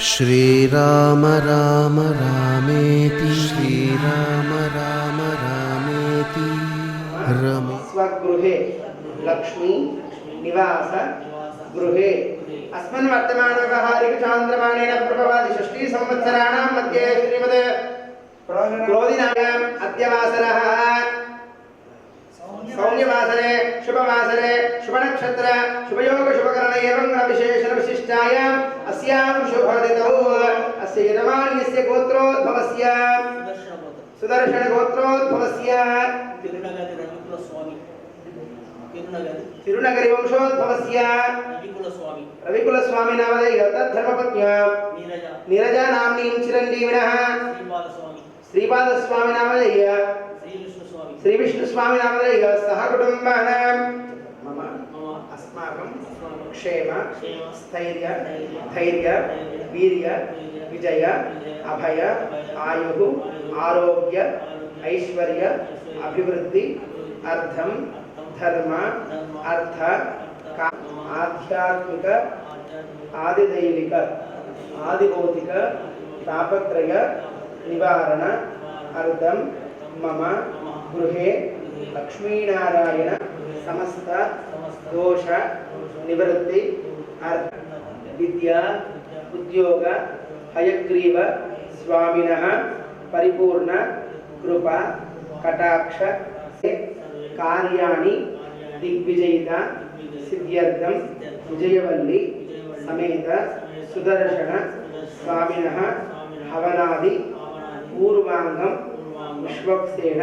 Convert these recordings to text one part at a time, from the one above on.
श्रीराम राम रामेति श्रीराम राम रामेति रमे स्वगृहे लक्ष्मी निवास गृहे अस्मिन् वर्तमान व्यवहारिक चांद्रमानेन प्रभवादि षष्ठी संवत्सराणां मध्ये श्रीमते क्रोधिनायाम् अद्यवासरः सौम्यवासरे शुभवासरे शुभनक्षत्र शुभयोग शुभकरण एवं विशेषण विशिष्टायाम् अस्यां शुभदितौ अस्य यजमान्यस्य गोत्रोद्भवस्य सुदर्शन गोत्रोद्भवस्य तिरुनगरी वंशोद्भवस्य रविकुल स्वामी नामधेय तद्धर्मपत्न्या नीरजा नाम्नीं चिरञ्जीविनः श्रीपाद स्वामी नामधेय श्री विष्णु स्वामी नामधेय सह कुटुम्बानां मम अस्माकं क्षेम स्थैर्य धैर्य वीर्य विजय अभय आयुः आरोग्य ऐश्वर्य अभिवृद्धि अर्थं धर्म अर्थ आध्यात्मिक आदिदैविक आदिभौतिक तापत्रय निवारण अर्थं मम गृहे लक्ष्मीनारायण समस्त दोष निवृत्ति अर्थ विद्या उद्योग हयग्रीव स्वामिनः परिपूर्ण कृपा कटाक्ष कार्याणि दिग्विजयिता सिद्ध्यर्थं विजयवल्ली समेत सुदर्शन स्वामिनः हवनाय वामनादि पूर्वांगम विश्वक्सेन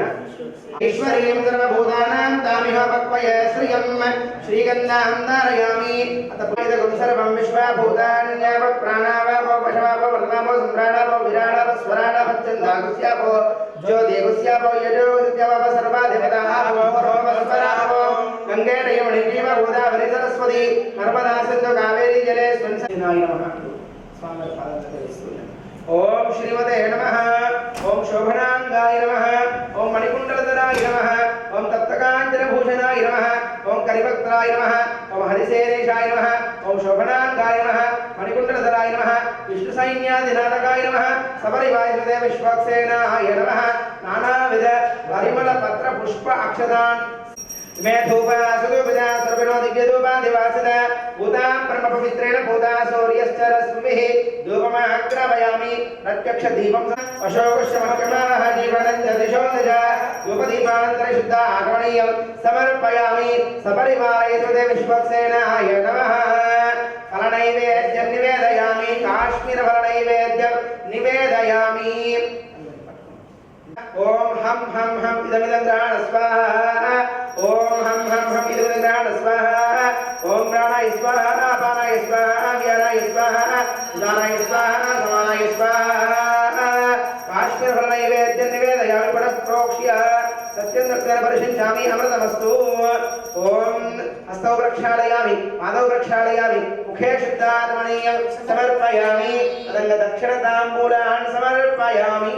ईश्वरीं सर्वभूतानां तामिह पक्वय श्रियं श्रीगन्धां धारयामि अत पुनितगुं सर्वं विश्वभूतान्याव प्राणावापो पशवापो वर्धमापो सम्राणापो विराडापो स्वराडापो चन्दागुस्यापो ज्योतिगुस्यापो यजोगुस्यापो सर्वाधिपतापो रोमस्वरापो गङ्गेण यमुनीव गोदावरी सरस्वती नर्मदा सिन्धु कावेरी जले स्वंसनाय नमः स्वामी पादतले ओम श्रीमते नमः ओम शोभनांगाय नमः ओम मणिकुंडलधराय नमः ओम तप्तकांचनभूषणाय नमः ओम करिवक्त्राय नमः ओम हरिसेनेशाय नमः ओम शोभनांगाय नमः मणिकुंडलधराय नमः विष्णुसैन्यादिनाथकाय नमः सपरिवारसुते विश्वक्सेनाय नमः नानाविध परिमल पत्र पुष्प अक्षतान् मैं धूपा सुधूपदा सर्वनो दिव्यधूपा दिवासदा भूतां परमपवित्रेण भूता सूर्यश्च रश्मिः धूपमाग्रापयामि प्रत्यक्षदीपं अशोकश्चमक्रमाः जीवनञ्च दिशो दश धूपदीपानन्तरशुद्धा आगमनीयं समर्पयामि सपरिवारेषु ते विश्वक्सेनाय नमः फलनैवेद्यं निवेदयामि काश्मीरफलनैवेद्यं निवेदयामि ओम हम इदमिदं ग्रहण स्वाहा ओम हम इदमिदं ग्रहण स्वाहा ओम प्राणाय स्वाहा अपानाय स्वाहा व्यानाय स्वाहा उदानाय स्वाहा समानाय स्वाहा काश्मीरफलनैवेद्यं निवेदयामि पडप्रोक्ष्य सत्यं दक्षिणेन परिशिञ्चामि अमृतमस्तु ओम हस्तौ प्रक्षालयामि पादौ प्रक्षालयामि मुखे शुद्धात्मनीयं समर्पयामि तदङ्ग दक्षिणताम्बूलान् समर्पयामि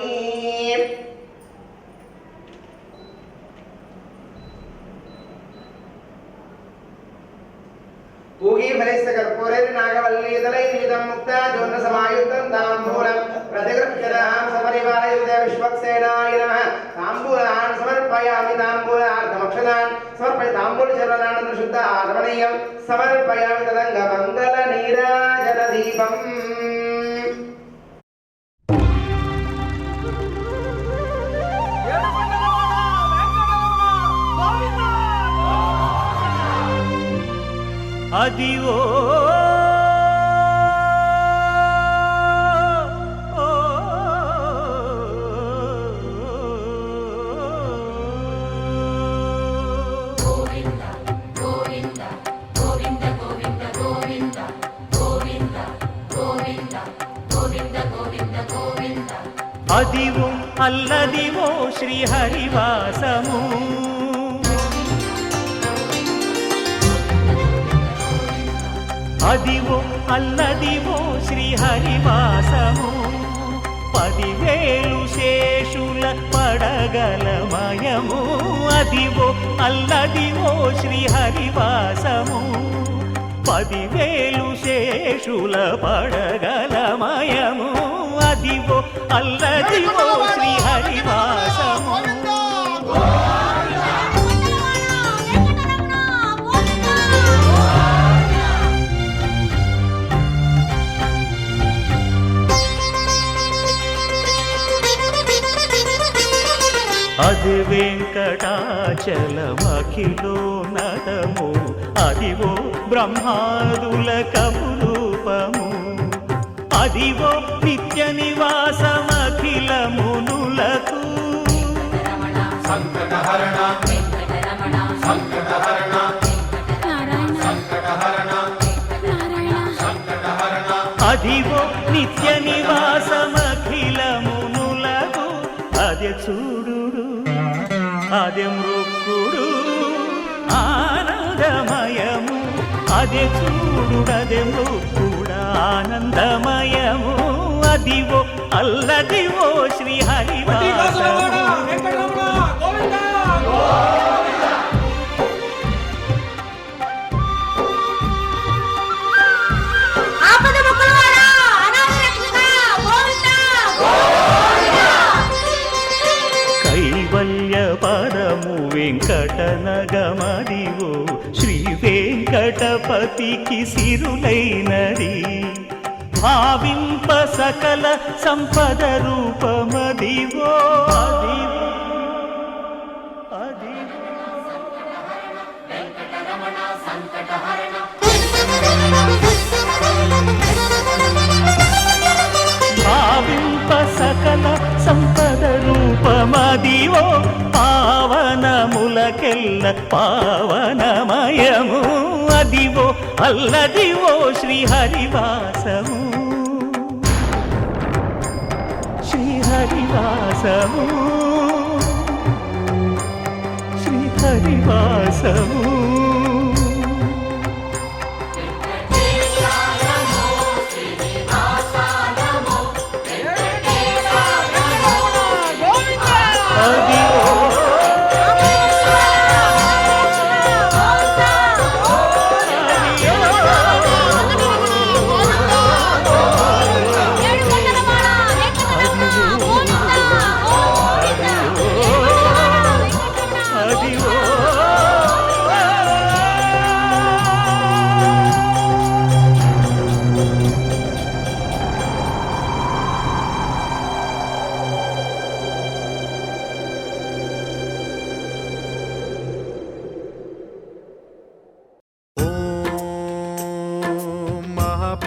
पूगी फलस्य कर्पूरेण नागवल्लीदलैर्युतं मुक्ता जोन्नसमायुक्तं ताम्बूलं प्रतिगृह्यतां सपरिवारयुते विश्वक्सेनाय नमः ताम्बूलान् समर्पयामि ताम्बूलार्धमक्षतान् समर्पयामि ताम्बूलचरणानन्तरं शुद्ध आगमनीयं समर्पयामि तदङ्गमङ्गलनीराजनदीपम् అదివో అదివో అల్లదివో శ్రీహరివాసము అదివో అల్లదివో శ్రీహరివాసము 10,000 శేషుల పడగలమయము అదివో అల్లదివో శ్రీహరివాసము 10,000 శేషుల పడగలమయము అదివో అల్లదివో శ్రీహరివాసము అది వెంకటాచలమఖిలో నటము అదివో బ్రహ్మాదుల కపురూపము అదివో నిత్య నివాసమఖిల మునులకు సంకటహరణ సంకటహరణ సంకటహరణ సంకటహరణ అదివో నిత్య నివాసమఖిల మునులకు అదే చూడు అదే మృక్కుడు ఆనందమయము అదే చూడు అదే మృక్కుడు ఆనందమయము అదివో అల్లదివో శ్రీహరివాసము పరము వెంకటనగమదివో శ్రీ వెంకటపతికి సిరులైనది భావింప సకల సంపద రూపమదివో భావింప సకల అదివో పావనములకెల్ల పావనమయము అదివో అల్లదివో శ్రీహరివాసము శ్రీహరివాసము శ్రీహరివాసము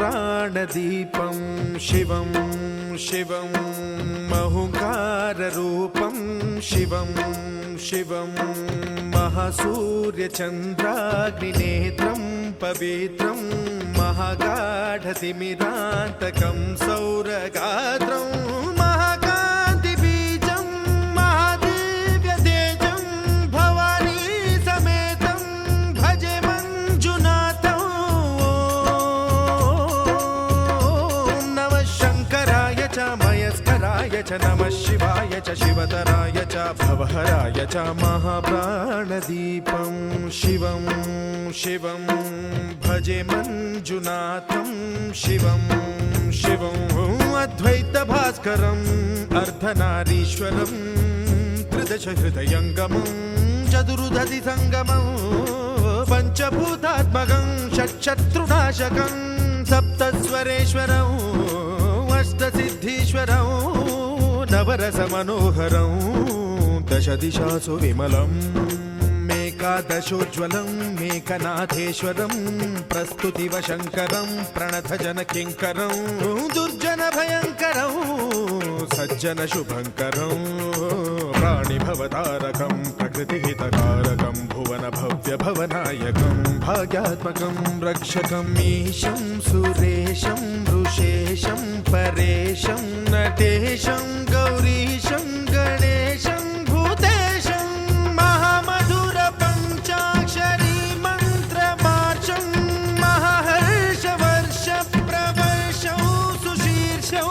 ప్రాణదీపం శివం శివం మహుంకారరూపం శివం శివం మహాసూర్యచంద్రాగ్నినేత్రం పవిత్రం మహాగాఢతిమిరాంతకం సౌరగాత్రం మహాకాంతిబీజం మహాదివ్యతేజం భవానీ సమేతం భజే మంజునాథం మయస్కరాయ చ నమః శివాయ చ శివతరాయ చ భవహరాయ చ మహాప్రాణదీపం శివం శివం భజే మంజునాథం శివం శివం అద్వైత భాస్కరం అర్ధనారీశ్వరం త్రిదశ హృదయంగమం చతురుదధి సంగమం పంచభూతాత్మకం షట్శత్రునాశకం సప్తస్వరేశ్వరం అష్టసిద్ధీశ్వరం నవరసమనోహరం దశ దిశాసు విమలం మేకాదశోజ్వలం మేకనాథేశ్వరం ప్రస్తుతివ శంకరం ప్రణతజన కింకరం దుర్జన భయంకరం సజ్జన శుభంకరం ప్రాణిభవతారకం ప్రకృతిహితకారకం భువన భవ్య భవనాయకం భాగ్యాత్మకం రక్షకం ఈశం సురేశం ఋషేశం పరేశం నటేశం గౌరీశం గణేశం భూతేశం మహామధుర పంచాక్షరీ మంత్రమార్చం మహాహర్షవర్ష ప్రవర్షం సుశీర్షం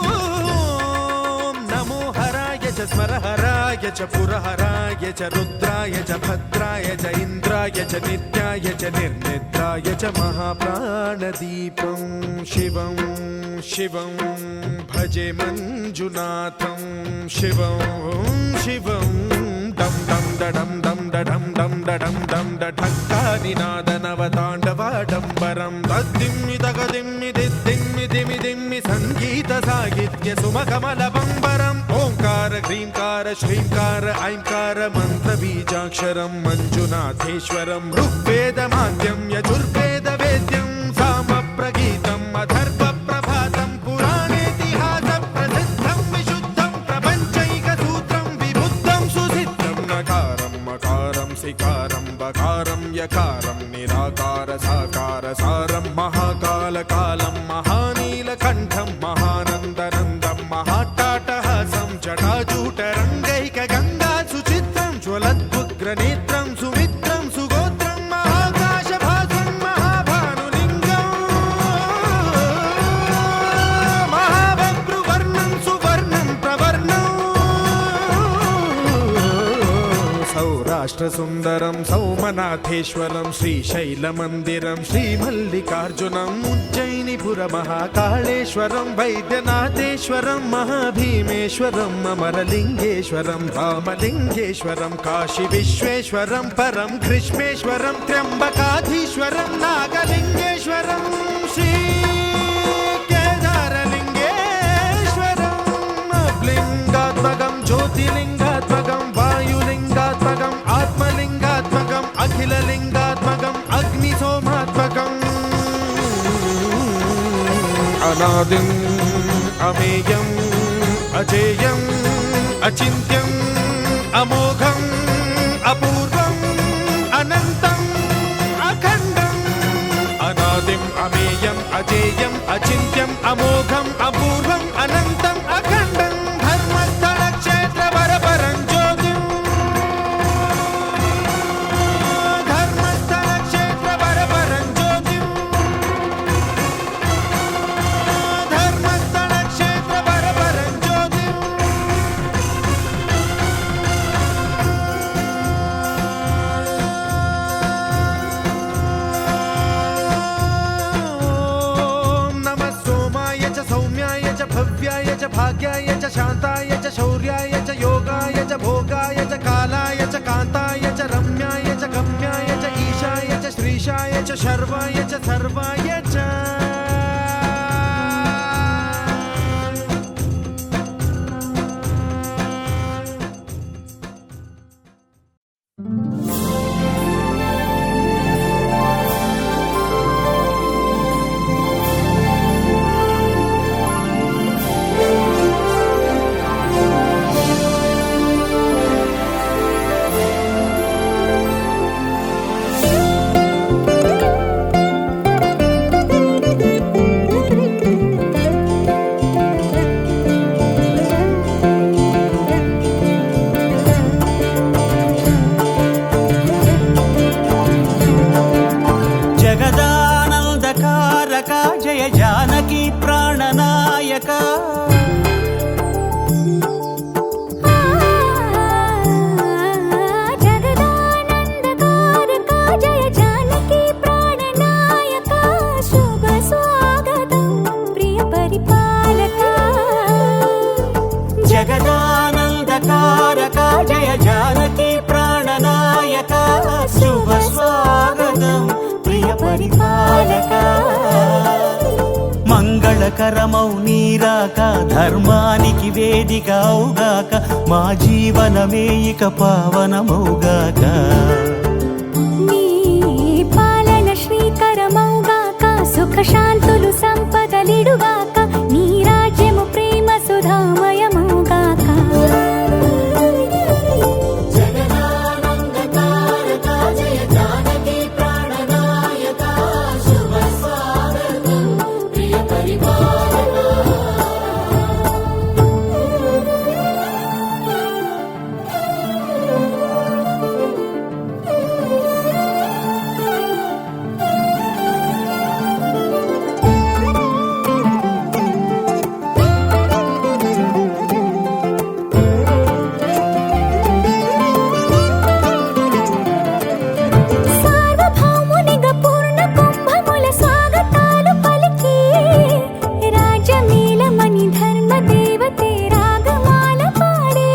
నమో హరాయ చ స్మరహరాయ చ పురహరాయ చ రుద్రాయ చ భద్రాయ చ ఇంద్రాయ చ నిత్యాయ చ నిర్నిద్రాయ చ మహాప్రాణదీపం శివం శివం భజే మంజునాథం శివం శివం డం డం డడం డం డడం డం డడం డం ఢంకానినాదనవతాండవాడంబరం తద్దిమ్మి తగదిమ్మి దిద్దిమ్మి దిమి దిమ్మి సంగీత సాహిత్య సుమకమల బంబరం ఓంకార హ్రీంకార శ్రీంకార ఐంకార మంత్ర బీజాక్షరం మంజునాథేశ్వరం ఋగ్వేద మాద్యం యజుర్వేద వేద్యం సామ ప్రగీతం అథర్వ ప్రభాతం పురాణేతిహాస ప్రసిద్ధం విశుద్ధం ప్రపంచైక సూత్రం విబుద్ధం సుసిద్ధం నకారం మకారం సికారం బకారం యకారం నిరాకార సాకార సారం మహాకాల కాలం మహానీలకంఠం మహానందనందం మహాటాటహాసం జటాజూటరంగైక గంగా సుచిత్రం జ్వలద్భుగ్రనేత్రం సుమిత్రం సుగోత్రం మహాకాశభాసం మహాభానులింగం మహాభద్రువర్ణం సువర్ణం ప్రవర్ణం సౌరాష్ట్ర సుందరం సౌమనాథేశ్వరం శ్రీశైలమందిరం శ్రీమల్లికార్జునం ఉజ్జయినిపుర మహాకాళేశ్వరం వైద్యనాథేశ్వరం మహాభీమేశ్వరం అమరలింగేశ్వరం రామలింగేశ్వరం కాశీ విశ్వేశ్వరం పరం కృష్ణేశ్వరం త్ర్యంబకాధీశ్వరం నాగలింగేశ్వరం శ్రీ కేదారలింగేశ్వరం లింగాత్మకం జ్యోతిలింగాత్మకం వాయులింగాత్మకం ఆత్మలింగాత్మకం అఖిలలింగాత్మకం అగ్నిసోమాత్మకం అనాదిం అమేయం అజేయం అచింత్యం అమోఘం అపూర్వం అనంతం అఖండం అనాదిం అమేయం అజేయం అచింత్యం అమోఘం అపూర్వం అనంతం అఖండం ధర్మస్థల క్షేత్ర వరపరం జ్యోతిం ధర్మస్థల క్షేత్ర వరపరం జ్యోతిం ధర్మస్థల క్షేత్ర వరపరం జ్యోతిం नमः सोमाय च सौम्याय च भव्याय च भाग्याय च शान्ताय च शौर्याय च योगाय च भोगाय च कालाय च कान्ताय च रम्याय च गम्याय च ईशाय च श्रीशाय च शर्वाय च सर्वाय च జగదానందకారక జయ జానకి ప్రాణనాయక జగదానందకారక జయ జానకి ప్రాణనాయక శుభ స్వాగతం ప్రియ పరిపాలక జగదానందకారక జయ జానకి ప్రాణనాయక శుభ స్వాగతం ప్రియ పరిపాలక మంగళకరమౌ నీరాక ధర్మానికి వేదిక అవుగాక మా జీవనమే ఇక పావనమౌగాక నీ పాలన శ్రీకరమౌగాక సుఖ శాంతులు సంపదలిడుగాక నీ రాజ్యము ప్రేమ సుధామయమౌగాక సార్వభౌమునిగా పూర్ణ కుంభముల స్వాగతాలు పలికి రాజమేళమణి ధర్మ దేవతే రాగమాల పాడే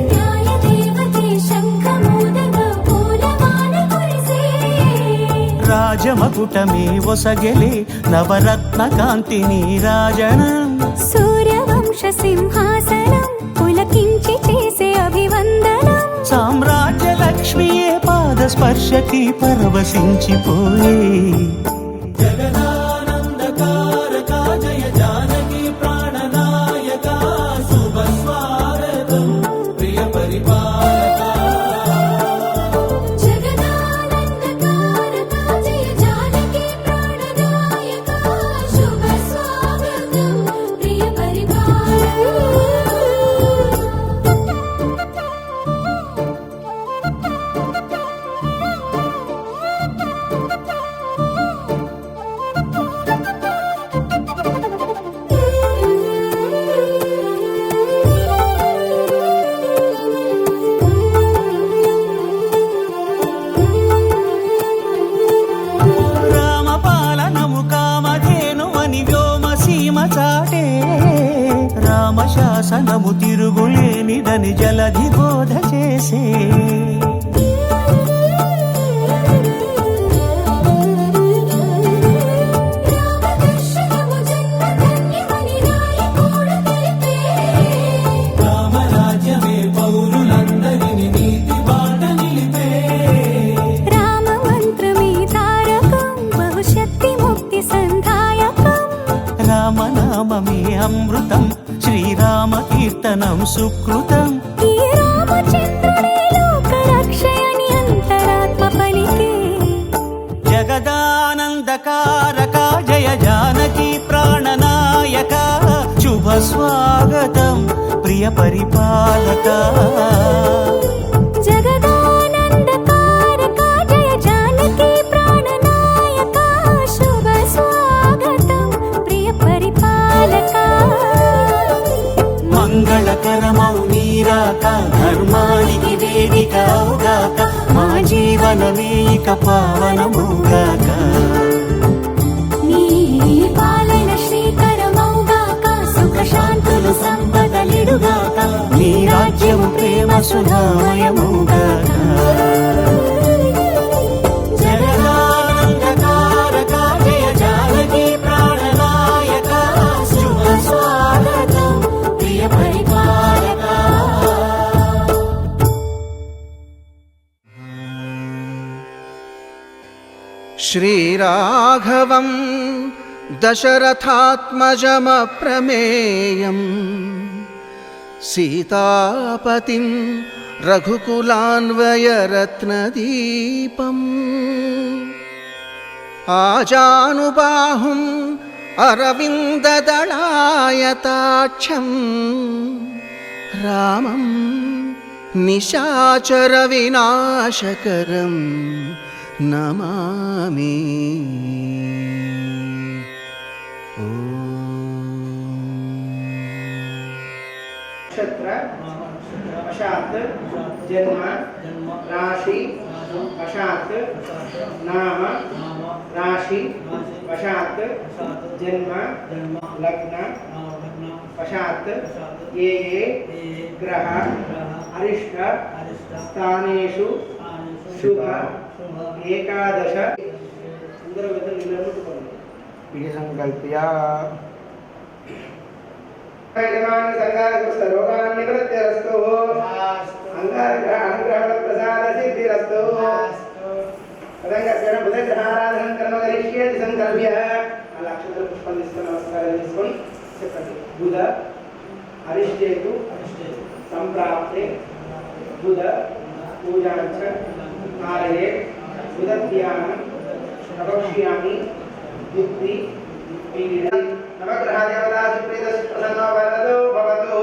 న్యాయదేవతే శంఖమూదగా పూలమాల కురిసే రాజమకుటమే ఒసగెలే నవరత్న కాంతి నీరాజనం సూర్యవంశ సింహాసనం పులకించి చేసే అభివందనం సామ్రాజ్య లక్ష్మియే పాద స్పర్శకి పరవశించిపోయే జగదానందకారక జయ జానకి ప్రాణనాయక శుభ స్వాగతం ప్రియ పరిపాలక జగదానందకారక జయ జానకి ప్రాణనాయక శుభ స్వాగతం ప్రియ పరిపాలక చింతనం సుకృతం ఈ రామచంద్రుడే లోకరక్షయని అంతరాత్మ పలికే జగదానందకారక జయ జానకి ప్రాణనాయక శుభ స్వాగతం ప్రియ పరిపాలక జగదానందకారక జయ జానకి ప్రాణనాయక శుభ స్వాగతం ప్రియ పరిపాలక మంగళకరమౌ నీరాక ధర్మానికి వేదిక అవుగాక మా జీవనమే ఇక పావనముగాక నీ పాలన శ్రీకరమౌగాక సుఖ శాంతులు సంపదలిడుగాక నీ రాజ్యము ప్రేమ సుధామయముగాక జగదానందకారక జయ జానకి ప్రాణనాయక శుభ స్వాగతం ప్రియ పరిపాలక श्रीराघवं दशरथात्मजमप्रमेयम् सीतापतिं रघुकुलान्वयरत्नदीपम् आजानुबाहुम् अरविन्ददलायताक्षं रामं निशाचरविनाशकरम् नमामि नक्षत्र वशात् जन्म राशि वशात् नाम राशि वशात् जन्म लग्न वशात् ये ग्रह अरिष्ट स्थानेषु शुभ एकादश संकल्प्य रोगान्निवृत्तिरस्तु अनुग्रहणप्रसादसिद्धिरस्तु बुधग्रहाराधनं कर्म करिष्येति संकल्प्य अक्षत्र पुष्पं తీసుకొని నమస్కారం చేసుకొని చెప్పండి బుధ అరిష్టేతు సంప్రాప్తే బుధ పూజాంచ ఆలయే బుధధ్యానం ప్రవక్ష్యామి బుద్ధి పీడ నవగ్రహ దేవతా సుప్రీత సుప్రసన్నో వరదో భవతు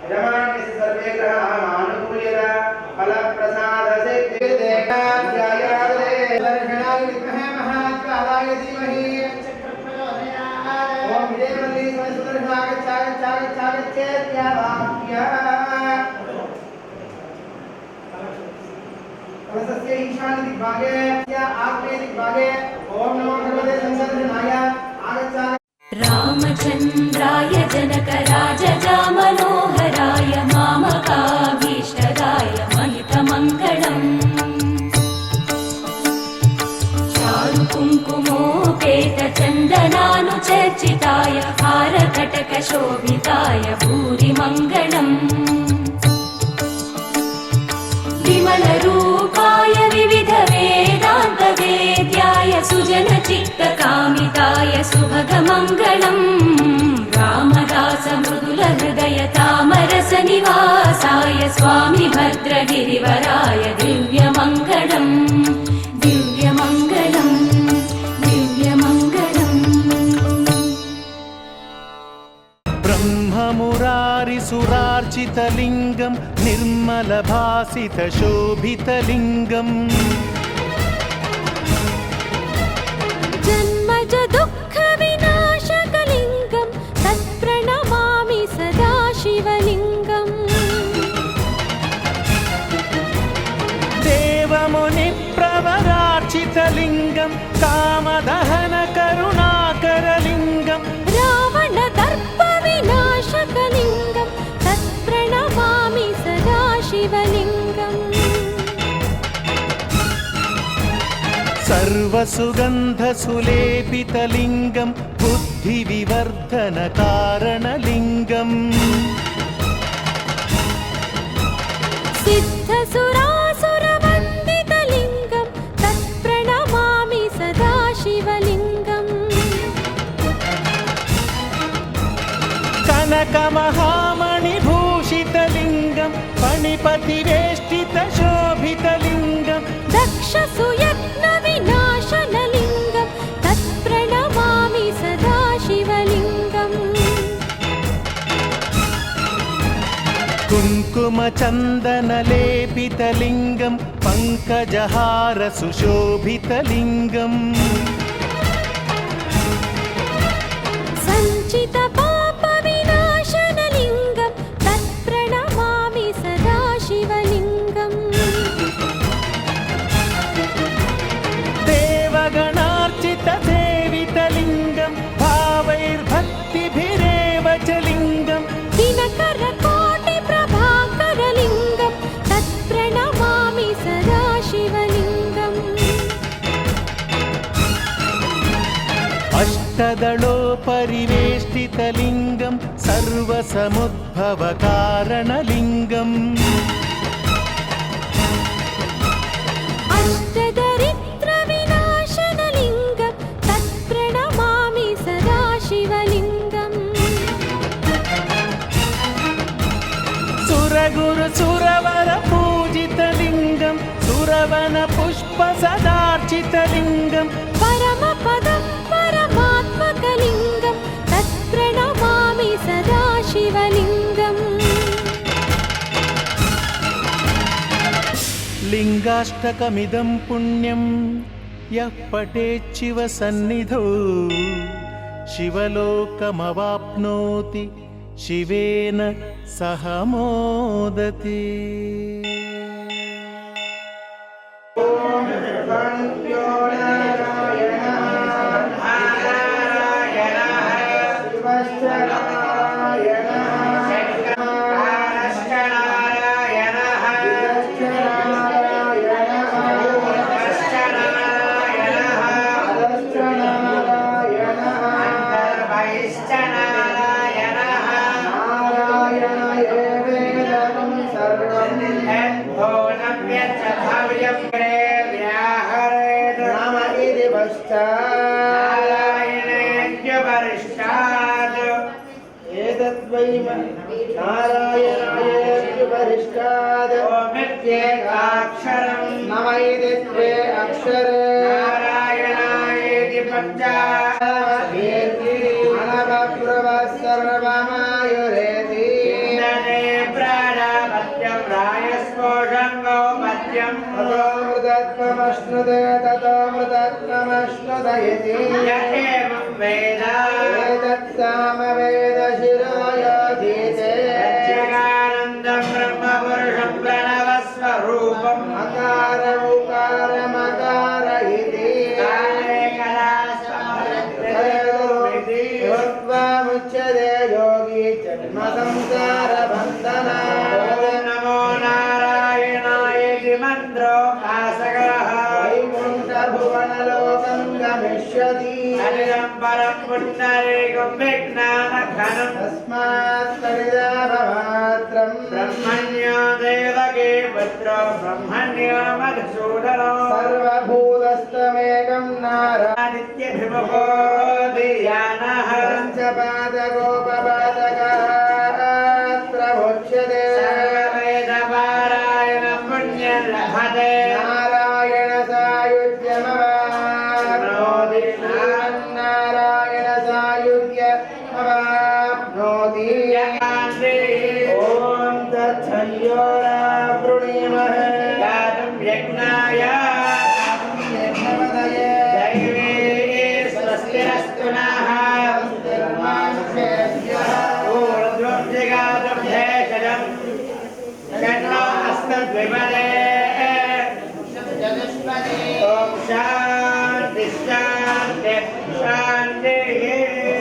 యజమాన్యస్య సర్వే గ్రహాः ఆనుకూల్యత ఫలప్రసాద సిద్ధిర్దేకాధ్యాయాదే దర్శనాయ విద్మహే మహాకాలాయ ధీమహి ఓం విదేవల్లి సుదర్శనాగచ్చాగచ్చాగచ్చాగచ్చేత్యావాక్య कलशस्य ईशान्य दिग्भागे या आग्नेय दिग्भागे ओम नमो भगवते संसर्जनाय आगच्छामि रामचन्द्राय जनकराजजामनोहराय मामकाभीष्टदाय महितमङ्गलम् चारुकुङ्कुमोपेतचन्दनानुचर्चिताय हारकटकशोभिताय भूरिमङ्गलम् विमलरूपाय विविधवेदान्तवेद्याय सुजनचित्तकामिताय सुभगमङ्गलम् रामदासमृदुलहृदय तामरसनिवासाय स्वामि भद्रगिरिवराय दिव्यमङ्गलम् दिव्यमङ्गलम् दिव्यमङ्गलम् ब्रह्ममुरारिसुरार्चितलिङ्गं निर्मलभासितशोभितलिङ्गम् जन्मज दुःखविनाशकलिङ्गं तत्प्रणमामि सदा शिवलिङ्गम् देवमुनिप्रवरार्चितलिङ्गं कामदहनकरुणाकरलिङ्गम् रावणदर्पविनाशकलिङ्गं तत्प्रणमामि सदा शिवलिङ्गम् सर्वसुगन्धसुलेपितलिङ्गं बुद्धिविवर्धनकारणलिङ्गम् सिद्धसुरासुरवन्दितलिङ्गं तत्प्रणमामि सदा शिवलिङ्गम् कनकमहामणिभूषितलिङ्गं फणिपतिवेष्टितशोभितलिङ्गं दक्षसुयत्नविनाशनलिङ्गं तत्प्रणमामि सदा शिवलिङ्गम् कुङ्कुमचन्दनलेपितलिङ्गं पङ्कजहारसुशोभितलिङ्गम् सञ्चितपापविनाशनलिङ्गं तत्प्रणमामि सदा शिवलिङ्गम् देवगणार्चितसेवितलिङ्गं भावैर्भक्तिभिरेव च लिङ्गं दिनकरकोटिप्रभाकरलिङ्गं तत्प्रणमामि सदा शिवलिङ्गम् अष्टदलोपरिवेष्टितलिङ्गं सर्वसमुद्भवकारणलिङ्गम् अष्टदरिद्रविनाशनलिङ्गं तत्प्रणमामि सदा शिवलिङ्गम् सुरगुरुसुरवरपूजितलिङ्गं सुरवनपुष्पसदार्चितलिङ्गं परमपदं परमात्मकलिङ्गं तत्प्रणमामि सदा शिवलिङ्गम् लिङ्गाष्टकमिदं पुण्यं यः पठेच्छिवसन्निधौ शिवलोकमवाप्नोति शिवेन सह मोदते। नारायणायेत्युपरिष्टाद् ओमित्येकाक्षरं नमैदित्वे अक्षरे नारायणायेति पञ्चावेति अनवब्रुवः सर्वमायुरेति नने प्राणापत्यप्रायस्पोषं गौपत्यं ततोऽमृतत्वमश्नुते ततोऽमृतत्वमश्नुत इति य एवं वेद एतत्सामवेदशिरोयोधीते जगानन्दं ब्रह्मपुरुषं प्रणवस्वरूपम् अकार उकारमकार इति काले कलास्वमृत्यते योत्वामुच्यते योगी जन्मसंसारबन्धना नमो नारायणाय इति मन्त्रोपासकः वैकुण्ठभुवनलोकं गमिष्यति अनिलं परं पुण्डरीकं विज्ञानघनं तस्मात् परिदाभमात्रं ब्रह्मण्यो देवकी पुत्रो ब्रह्मण्यो मधुसूदनो सर्वभूतस्तमेकं नारायणादित्यभिमुखो धियानः पञ्चपादकोपपादकः प्रभुच्यते सर्ववेदपारायणं पुण्यं लभते नारायण सायुज्यमवाप्नोति नारायण सायुज्यमवाप्नोति ॐ तच्छयोरावृणीमहे गातुं यज्ञाय यज्ञपदये दैवे स्वस्तिरस्तु नः ऊर्ध्वं जिगातुं भेषजं षण्णो हस्तद्विपदे ॐ शान्ति शान्ति शान्तिः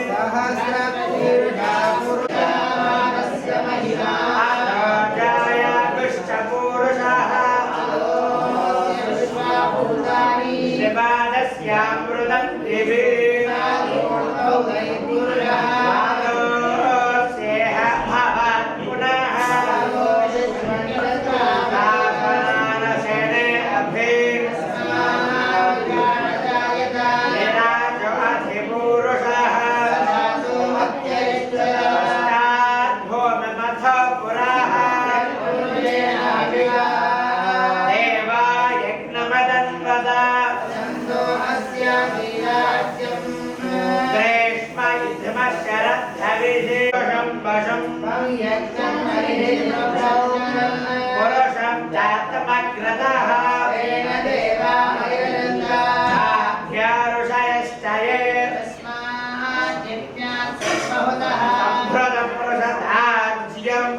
सहस्रतीर्था पुरुषास्य महिमा आराजाय दुष्टपूरुषः त्रिपादस्यामृतं दिभिः सेह भवात् पुनः आसनशयने अभि निराजो अधिपुरुषः तमग्रतः तेन देवा ऋषयश्चये तस्मात् यज्ञात् सर्वहुतः सम्भृतं प्रसदाज्यम्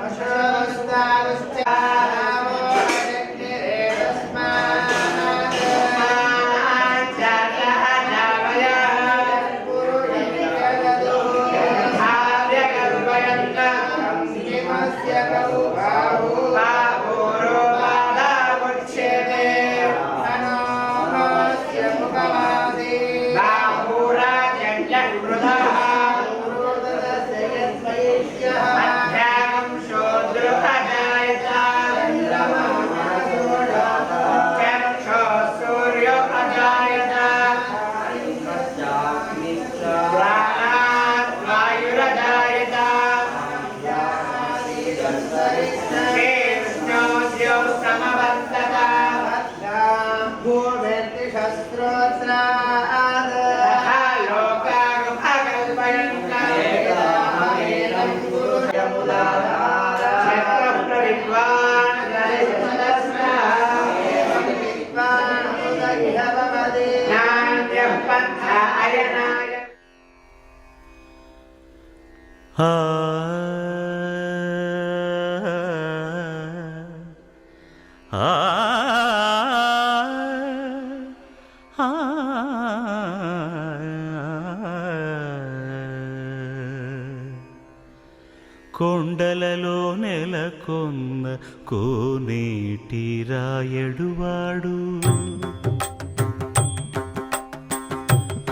కొండలలో నెలకొన్న కోనేటి రాయడువాడు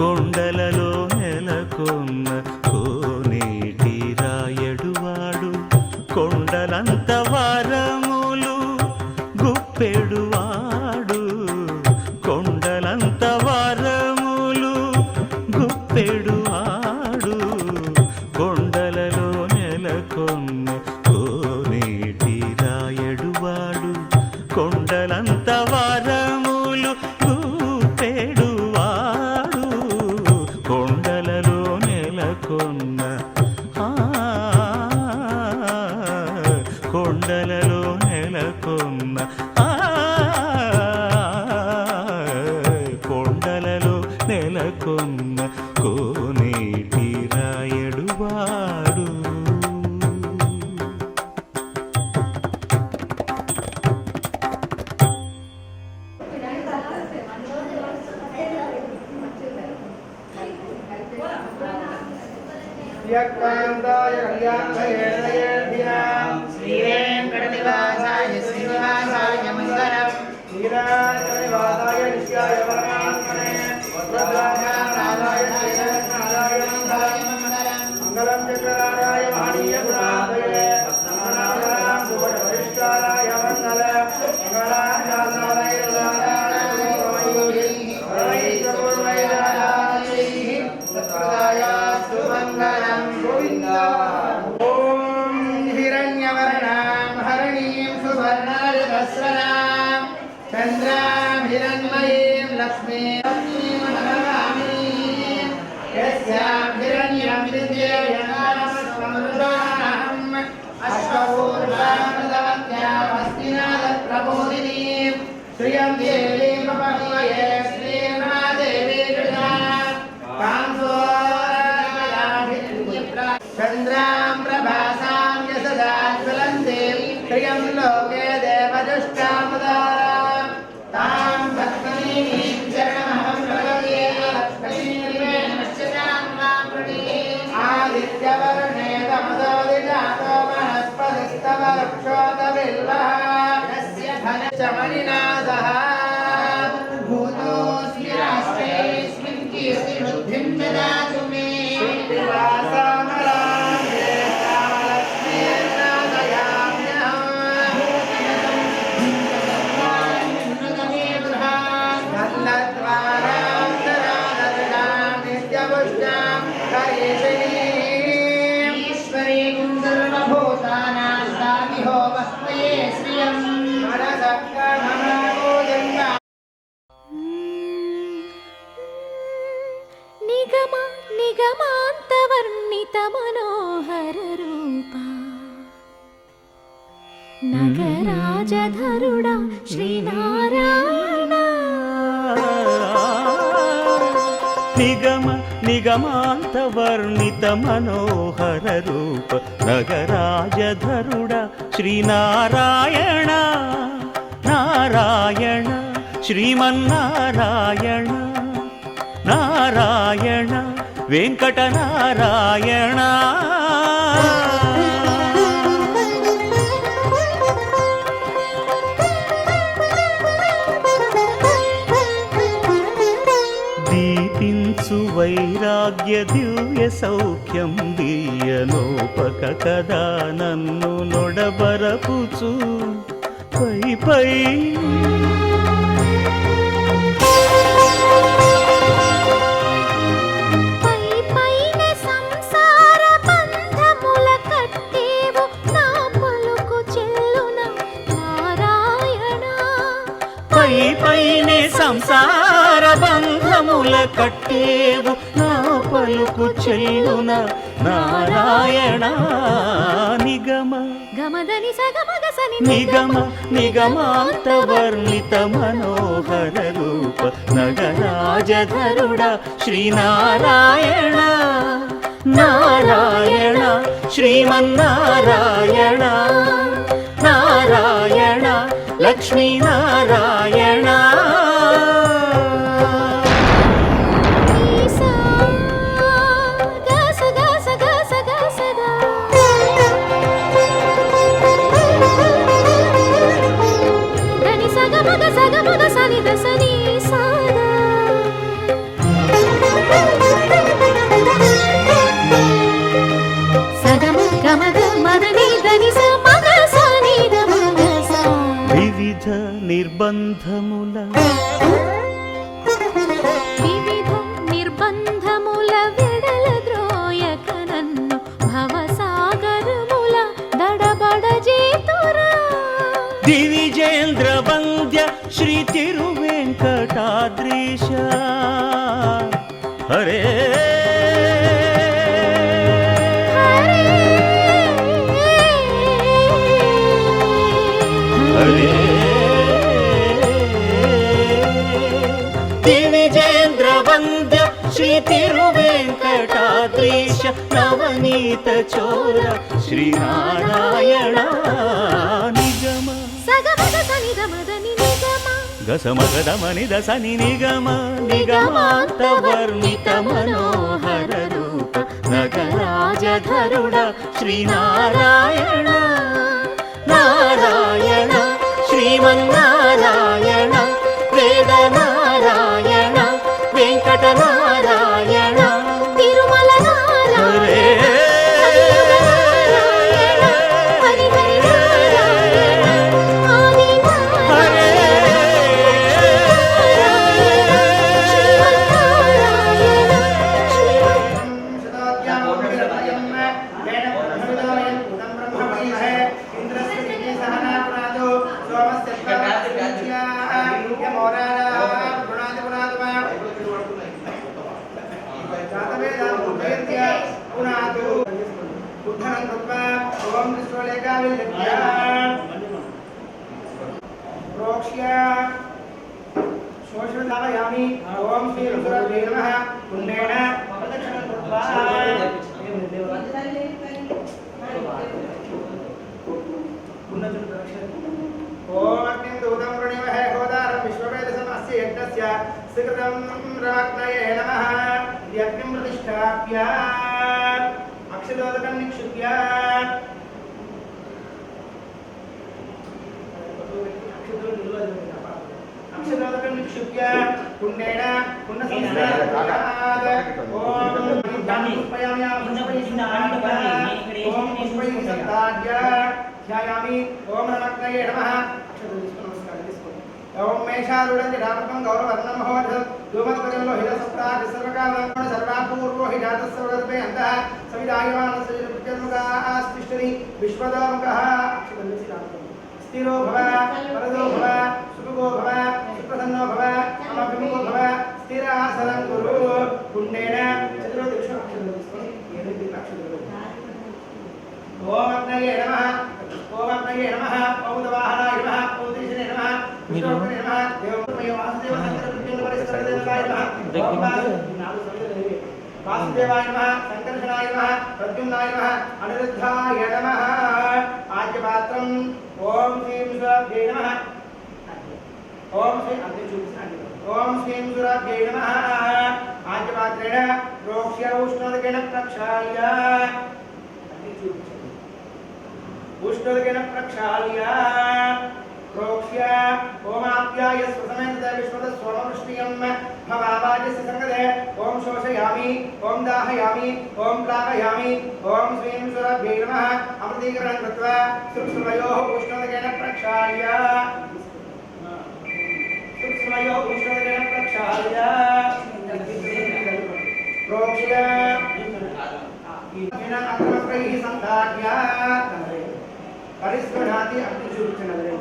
కొండలలో నెలకొన్న కోనేటి రాయడువాడు కొండలంత వారములు గుప్పెడువాడు కొండలంత వారములు గుప్పెడువాడు కొండలలో నెలకొన్న కోనేటి రాయడువాడు కొండలంత వారములు గుప్పెడువాడు కొండలలో నెలకొన్న కొండలలో నెలకొన్న కొండలలో నెలకొన్న కోనేటి రాయడువాడు श्रीवेङ्कटनिवासाय श्रीनिवासाय मङ्गलम् श्रीराजनिवासाय नित्याय परमात्मने वरदाय मङ्गलम् चक्रराजाय महनीय गुणादये नारायणाय भुवनवरिष्ठाराय मङ्गलम् मङ्गलाजाताय चन्द्रां हिरण्मयीं लक्ष्मीं नमामि यस्यां हिरण्यं विद्येयम् अश्वपूर्वामदवत्यामस्तिनादप्रबोधिनीं श्रियं देवीं प्रपह्वये श्रीमहादेवी चन्द्रां प्रभासां यशदाज्वलन्तीं श्रियं लोके देवदुष्टामुदारां तां भक्तमीं शरणमहं प्रपद्ये लक्ष्मीर्वेण नश्यतां मां प्रणीये आदित्यवर्णे तमसोदिजातो वनस्पतिस्तव रक्षोतबिल्वः यस्य धनश्चमनिना सह भूतोऽस्मि राष्ट्रेऽस्मिन् कीर्तिवृद्धिं ददातु मे निगमान्तवर्णितमनोहररूपा नगराधिपतिर्भूतनाथो రాజధరుడా శ్రీనారాయణ నిగమ నిగమాంత వర్ణిత మనోహర రూప నగరాజధరుడ శ్రీనారాయణ నారాయణ శ్రీమన్నారాయణ నారాయణ వెంకటనారాయణ దీపించు వైరాగ్య దివ్య సౌఖ్యం దీయలోపక కదా నన్ను నొడబరపుచు పై పై పైనే సంసార బంధముల కట్టేవు నా పలుకు చెల్లున నారాయణ నిగమ గమదని సగమగసని నిగమ నిగమాంత వర్ణిత మనోహర రూప నగరాజధరుడ శ్రీనారాయణ నారాయణ శ్రీమన్నారాయణ నారాయణ లక్ష్మీనారాయణ వివిధ నిర్బంధముల వెడల ద్రోయక నన్ను భవసాగరముల దడబడజేతురా దివిజేంద్ర వంద్య శ్రీ తిరువెంకటాద్రీశ హరే హరే దివిజేంద్ర వంద్య శ్రీ తిరువెంకటాద్రీశ నవనీత చోర శ్రీనారాయణ నిగమ గసమగదమని దసని నిగమ నిగమాంత వర్ణిత మనోహర రూప నగరాజధరుడ శ్రీనారాయణ నారాయణ శ్రీమన్నారాయణ వేదనారాయణ వెంకటనారాయణ తిరుమల నారాయణ शोषणायामि ओम श्री रुद्राय नमः पुण्येन प्रदक्षिणं कृत्वा ओम अग्निं दूतं वृणीमहे होदारं विश्ववेदसमस्य यज्ञस्य सुकृतं राग्नये नमः यज्ञं प्रतिष्ठाप्य अक्षदोदकं निक्षिप्य अक्षदोदकं निक्षिप्य पुण्येन पुण्यसंस्कारात् ओम पुष्पयामि ओम पुष्पैः सन्ताज्य ध्यायामि ओम नमः नमः ओम मेषारूढं रामकं गौरवर्णं महोदधं धूमत्पजलो हिरसप्ताः सर्वकालं सर्वापूर्वो हि जातः सर्वगर्भे अन्तः सविदायमानस्य प्रत्यर्मुखास्तिष्ठति विश्वदामुखः स्थिरो भव वरदो भव सुखो भव सुप्रसन्नो भव अमभिमुखो भव स्थिरासनं कुरु पुण्येन चतुर्दिक्षु ओम अग्नये नमः ओम उदवाहनाय नमः మీరు వాసుదేవాయ నమః సంకర్షణాయ నమః ప్రద్యుమ్నాయ నమః అనిరుద్ధాయ నమః ఆజ్యపాత్రం ఓం శ్రీం సురభ్యై నమః ఓం శ్రీ అంటే చూపిస్తాను ఓం శ్రీం సురభ్యై నమః ఆజ్యపాత్రేణ ప్రోక్ష్య ఉష్ణోదకేన ప్రక్షాళ్య అంటే చూపించండి ఉష్ణోదకేన ప్రక్షాళ్య ప్రోక్ష్య ఓమాప్యాయ స్వసమేత విశ్వద సోమవృష్టియం భవావాజస్య సంగదే ఓం శోషయామి ఓం దాహయామి ఓం ప్లావయామి ఓం శ్రీం సురభ్యై నమః అమృతీకరణం కృత్వా సుప్సుమయోః ఉష్ణోదకేన ప్రక్షాళ్య సుప్సుమయోః ఉష్ణోదకేన ప్రక్షాళ్య ప్రోక్ష్య అక్రమప్రైః సంధార్య పరిస్పృహాతి అగ్ని చూపించండి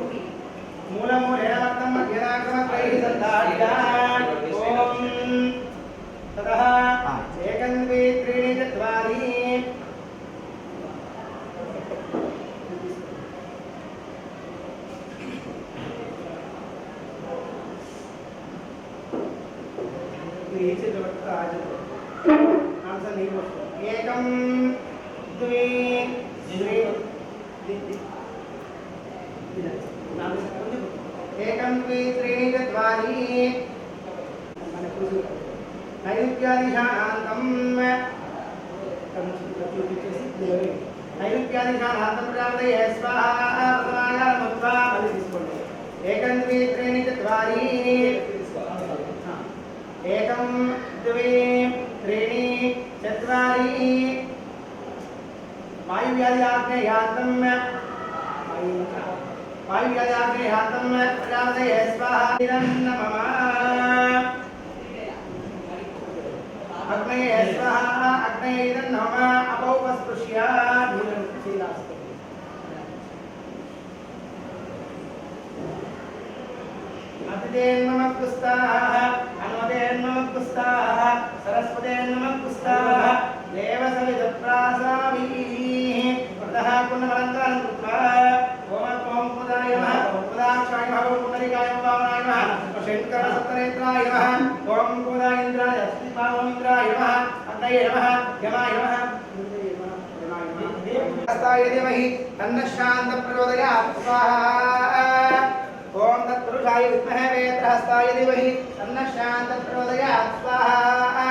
మూలమూలేనమర్థం మధ్యనాక్రమప్రైః సంధార్య ఓం తతః ఏకం ద్వి త్రీణి చత్వారి ఏకం ద్వి ఏకం ద్వి త్రీణి చత్వారి నైరుత్యాదిశానాంతం నైరుత్యాదిశానాంతం ప్రాప్తయే స్వాహా ప్రసమాయాలముత్వా మళ్ళీ తీసుకోండి ఏకం ద్వి త్రీణి చత్వారి ఏకం ద్వి త్రీణి చత్వారి వాయువ్యాధి ఆగ్నేయాత్తం వాయువ్యాధి ఆగ్నేయాత్తం ప్రజాపతయే స్వాహా నమః అగ్నయే స్వాహా అగ్నయే నమః అపౌపస్పృశ్య అతిథేర్నమః అనుమతేర్నమః సరస్వతేర్నమః దేవసవిదుప్రాసావీః ప్రతః పుణ్యమలంకారం కృత్వా ఓం పుదాయ నమః పుదాక్షాయ నమః పుండరీకాయ భావనాయ నమః శంకరసప్తనేత్రాయ నమః ఓం పుదాయింద్రాయ శ్రీపావమింద్రాయ నమః అగ్నయే నమః యమాయ నమః హస్తాయ ధీమహి తన్నః శాంతం ప్రచోదయాత్ స్వాహా ఓం తత్పురుషాయ విద్మహే వేత్రహస్తాయ ధీమహి తన్నః శాంతం ప్రచోదయాత్ స్వాహా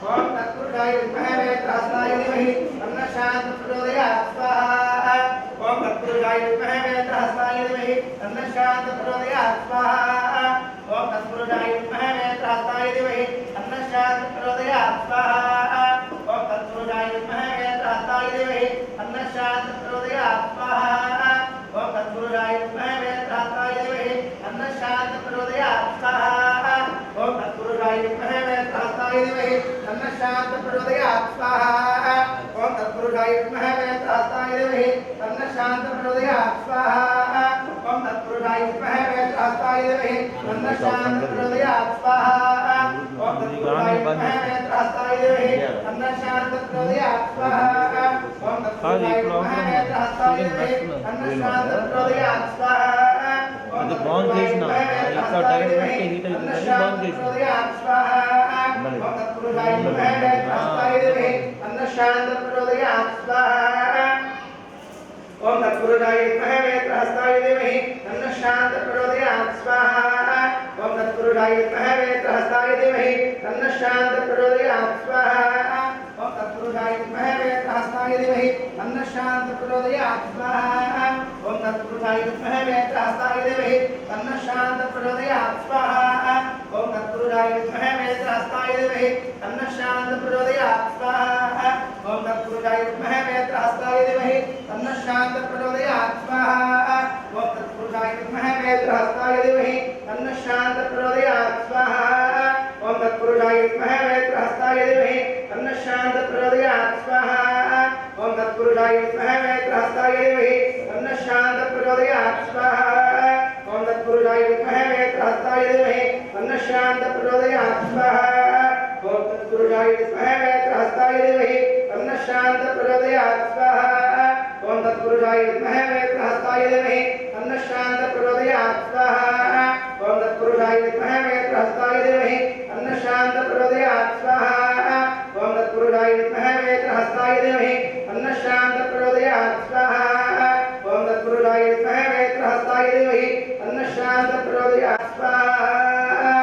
ఓం తత్పురుషాయ విద్మహే వేత్రహస్తాయ ధీమహి తన్నః శాంతం ప్రచోదయాత్ స్వాహా ఓం తత్పురుషాయ విద్మహే వేత్రహస్తాయ ధీమహి తన్నః శాంతం ప్రచోదయాత్ స్వాహా ఓం తత్పురుషాయ విద్మహే వేత్రహస్తాయ ధీమహి తన్నః శాంతం ప్రచోదయాత్ స్వాహా ఓం తత్పురుషాయ విద్మహే వేత్రహస్తాయ ధీమహి తన్నః శాంతం ప్రచోదయాత్ స్వాహా ఓం తత్పురుషాయ విద్మహే వేత్రహస్తాయ ధీమహి తన్నః శాంతం ప్రచోదయాత్ స్వాహా ఓం తత్పురుషాయ విద్మహే వేత్రహస్తాయ ధీమహి తన్నః శాంతం ప్రచోదయాత్ స్వాహా ఓం తత్పురుషాయ విద్మహే వేత్రహస్తాయ ధీమహి తన్నః శాంతం ప్రచోదయాత్ స్వాహా ఓం తత్పురుషాయ విద్మహే వేత్రహస్తాయ ధీమహి తన్నః శాంతం ప్రచోదయాత్ స్వాహా ఓం తత్పురుషాయ విద్మహే వేత్రహస్తాయ ధీమహి తన్నః శాంతం ప్రచోదయాత్ స్వాహా ఓం తత్పురుషాయ విద్మహే వేత్రహస్తాయ ధీమహి తన్నః శాంతం ప్రచోదయాత్ స్వాహా అది బాండ్ చేసిన ఇట్లా టైం పెట్టి హీట్ అవుతుంది బాండ్ చేసిన ఓం తత్పురుషాయ విద్మహే వేత్రహస్తాయ ధీమహి తన్నః శాంతం ప్రచోదయాత్ స్వాహా ఓం తత్పురుషాయ విద్మహే వేత్రహస్తాయ ధీమహి తన్నః శాంతం ప్రచోదయాత్ స్వాహా ఓం తత్పురుషాయ విద్మహే వేత్రహస్తాయ ధీమహి తన్నః శాంతం ప్రచోదయాత్ స్వాహా ఓం తత్పురుషాయ విద్మహే వేత్రహస్తాయ ధీమహి తన్నః శాంతం ప్రచోదయాత్ స్వాహా ఓం తత్పురుషాయ విద్మహే వేత్రహస్తాయ ధీమహి తన్నః శాంతం ప్రచోదయాత్ స్వాహా ఓం తత్పురుషాయ విద్మహే వేత్రహస్తాయ ధీమహి తన్నః శాంతం ప్రచోదయాత్ స్వాహా ఓం తత్పురుషాయ విద్మహే వేత్రహస్తాయ ధీమహి తన్నః శాంతం ప్రచోదయాత్ స్వాహా ఓం తత్పురుషాయ విద్మహే వేత్రహస్తాయ ధీమహి తన్నః శాంతం ప్రచోదయాత్ స్వాహా ఓం తత్పురుషాయ విద్మహే వేత్రహస్తాయ ధీమహి తన్నః శాంతం ప్రచోదయాత్ స్వాహా ఓం తత్పురుషాయ విద్మహే వేత్రహస్తాయ ధీమహి తన్నః శాంతం ప్రచోదయాత్ స్వాహా ఓం తత్పురుషాయ విద్మహే వేత్రహస్తాయ ధీమహి తన్నః శాంతం ప్రచోదయాత్ స్వాహా ఓం తత్పురుషాయ విద్మహే వేత్రహస్తాయ ధీమహి अन्नशान्त प्रचोदयात् स्वाहा ॐ तत्पुरुषाय विद्महे वेत्रहस्ताय धीमहि अन्नशान्त प्रचोदयात् स्वाहा ॐ तत्पुरुषाय विद्महे वेत्रहस्ताय धीमहि अन्नशान्त प्रचोदयात् स्वाहा ॐ तत्पुरुषाय विद्महे वेत्रहस्ताय धीमहि अन्नशान्त प्रचोदयात् स्वाहा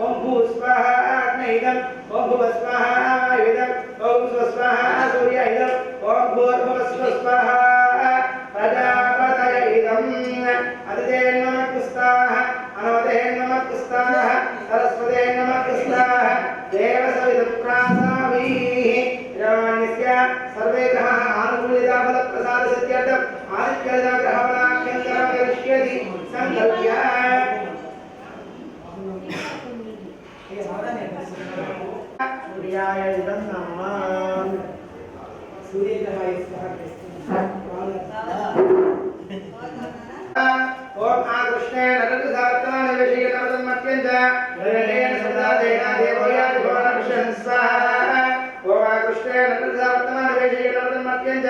ॐ भू स्वाहा अग्निदम् ॐ भुव स्वाहा वायुदम् ॐ स्व स्वाहा सूर्यइदम् ॐ भूर्भुवस्व स्वाहा प्रजापतये इदम् अदिते नमः पुस्ताः अनवते नमः पुस्ताः सरस्वते नमः पुस्ताः देवसविदुप्रासावीः राण्यस्य सर्वे ग्रहाः आनुकूलिताफलप्रसादसिद्ध्यर्थम् आदित्यग्रहफलाख्यन्तरं करिष्यति सङ्कल्प्य सूर्याय इदं नमः सूर्यग्रहाय ओम आकृष्णेन रघुसात्तानि विषयितं मत्यञ्च हृदयेन सदा देना देवयाति भवनविषं स्वाहा ओम आकृष्णेन रघुसात्तानि विषयितं मत्यञ्च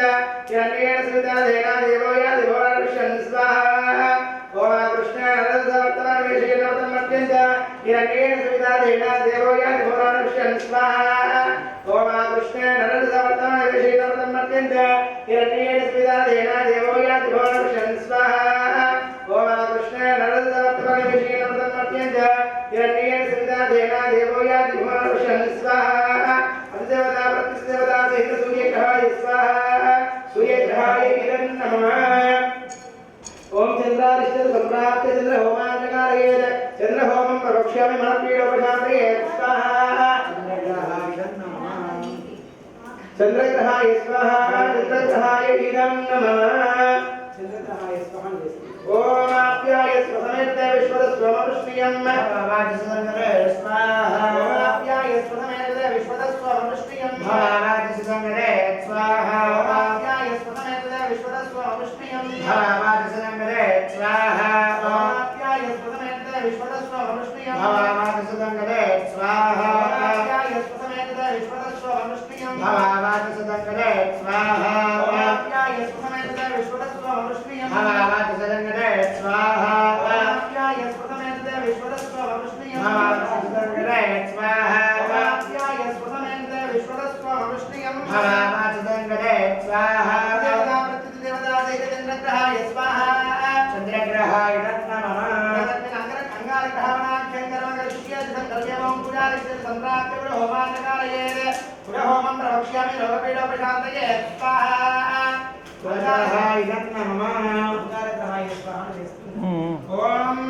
हृदयेन सदा देना देवयाति भवनविषं स्वाहा ओम आकृष्णेन रघुसात्तानि विषयितं मत्यञ्च हृदयेन सदा देना देवयाति भवनविषं स्वाहा ओम आकृष्णेन रघुसात्तानि विषयितं मत्यञ्च हृदयेन सदा देना देवयाति भवनविषं स्वाहा ओम कृष्णे नरदत्तमनि विषयनं मत्यञ्च हिरण्येन सविता देना देवोयाति भुवनविषं स्वाहा अधिदेवता प्रतिदेवता सहित सूर्यग्रहाय स्वाहा सूर्यग्रहाय इदं नमः ओम चन्द्रादिश्य सम्प्राप्त चन्द्रहोमान्यकारयेत् चन्द्रहोमं प्रवक्ष्यामि मनःपीडोपशान्तये स्वाहा चन्द्रग्रहाय इदं नमः चन्द्रग्रहाय स्वाहा चन्द्रग्रहाय इदं नमः चन्द्रग्रहाय स्वाहा ओम आप्याय स्वसमेत विश्वदस्वमनुष्यं भावादिसंगरे स्वाहा ओम आप्याय स्वसमेत विश्वदस्वमनुष्यं भावादिसंगरे स्वाहा ओम आप्याय स्वसमेत विश्वदस्वमनुष्यं भावादिसंगरे स्वाहा ओम आप्याय स्वसमेत विश्वदस्वमनुष्यं भावादिसंगरे स्वाहा ओम आप्याय स्वसमेत विश्वदस्वमनुष्यं भावादिसंगरे स्वाहा ओम आप्याय स्वसमेत विश्वदस्वमनुष्यं भावादिसंगरे स्वाहा ओमाप्याय स्वसमेत विश्वदस्वमनुष्यं भावादिसंगरे स्वाहा ओमाप्याय स्वसमेत विश्वदस्वमनुष्यं भावादिसंगरे स्वाहा देवता प्रतिदेवता दैत्यचन्द्रग्रहाय स्वाहा चन्द्रग्रहाय नमः अंगारग्रहणाख्यङ्करमगर्ष्यति संकल्प्यमं पूजादिश्य सम्प्राप्य पुरहोमान्यकारयेत् पुरहोमं प्रवक्ष्यामि रोगपीडोपशान्तये स्वाहा प्रजाहाय नमः अंगारग्रहाय स्वाहा ओम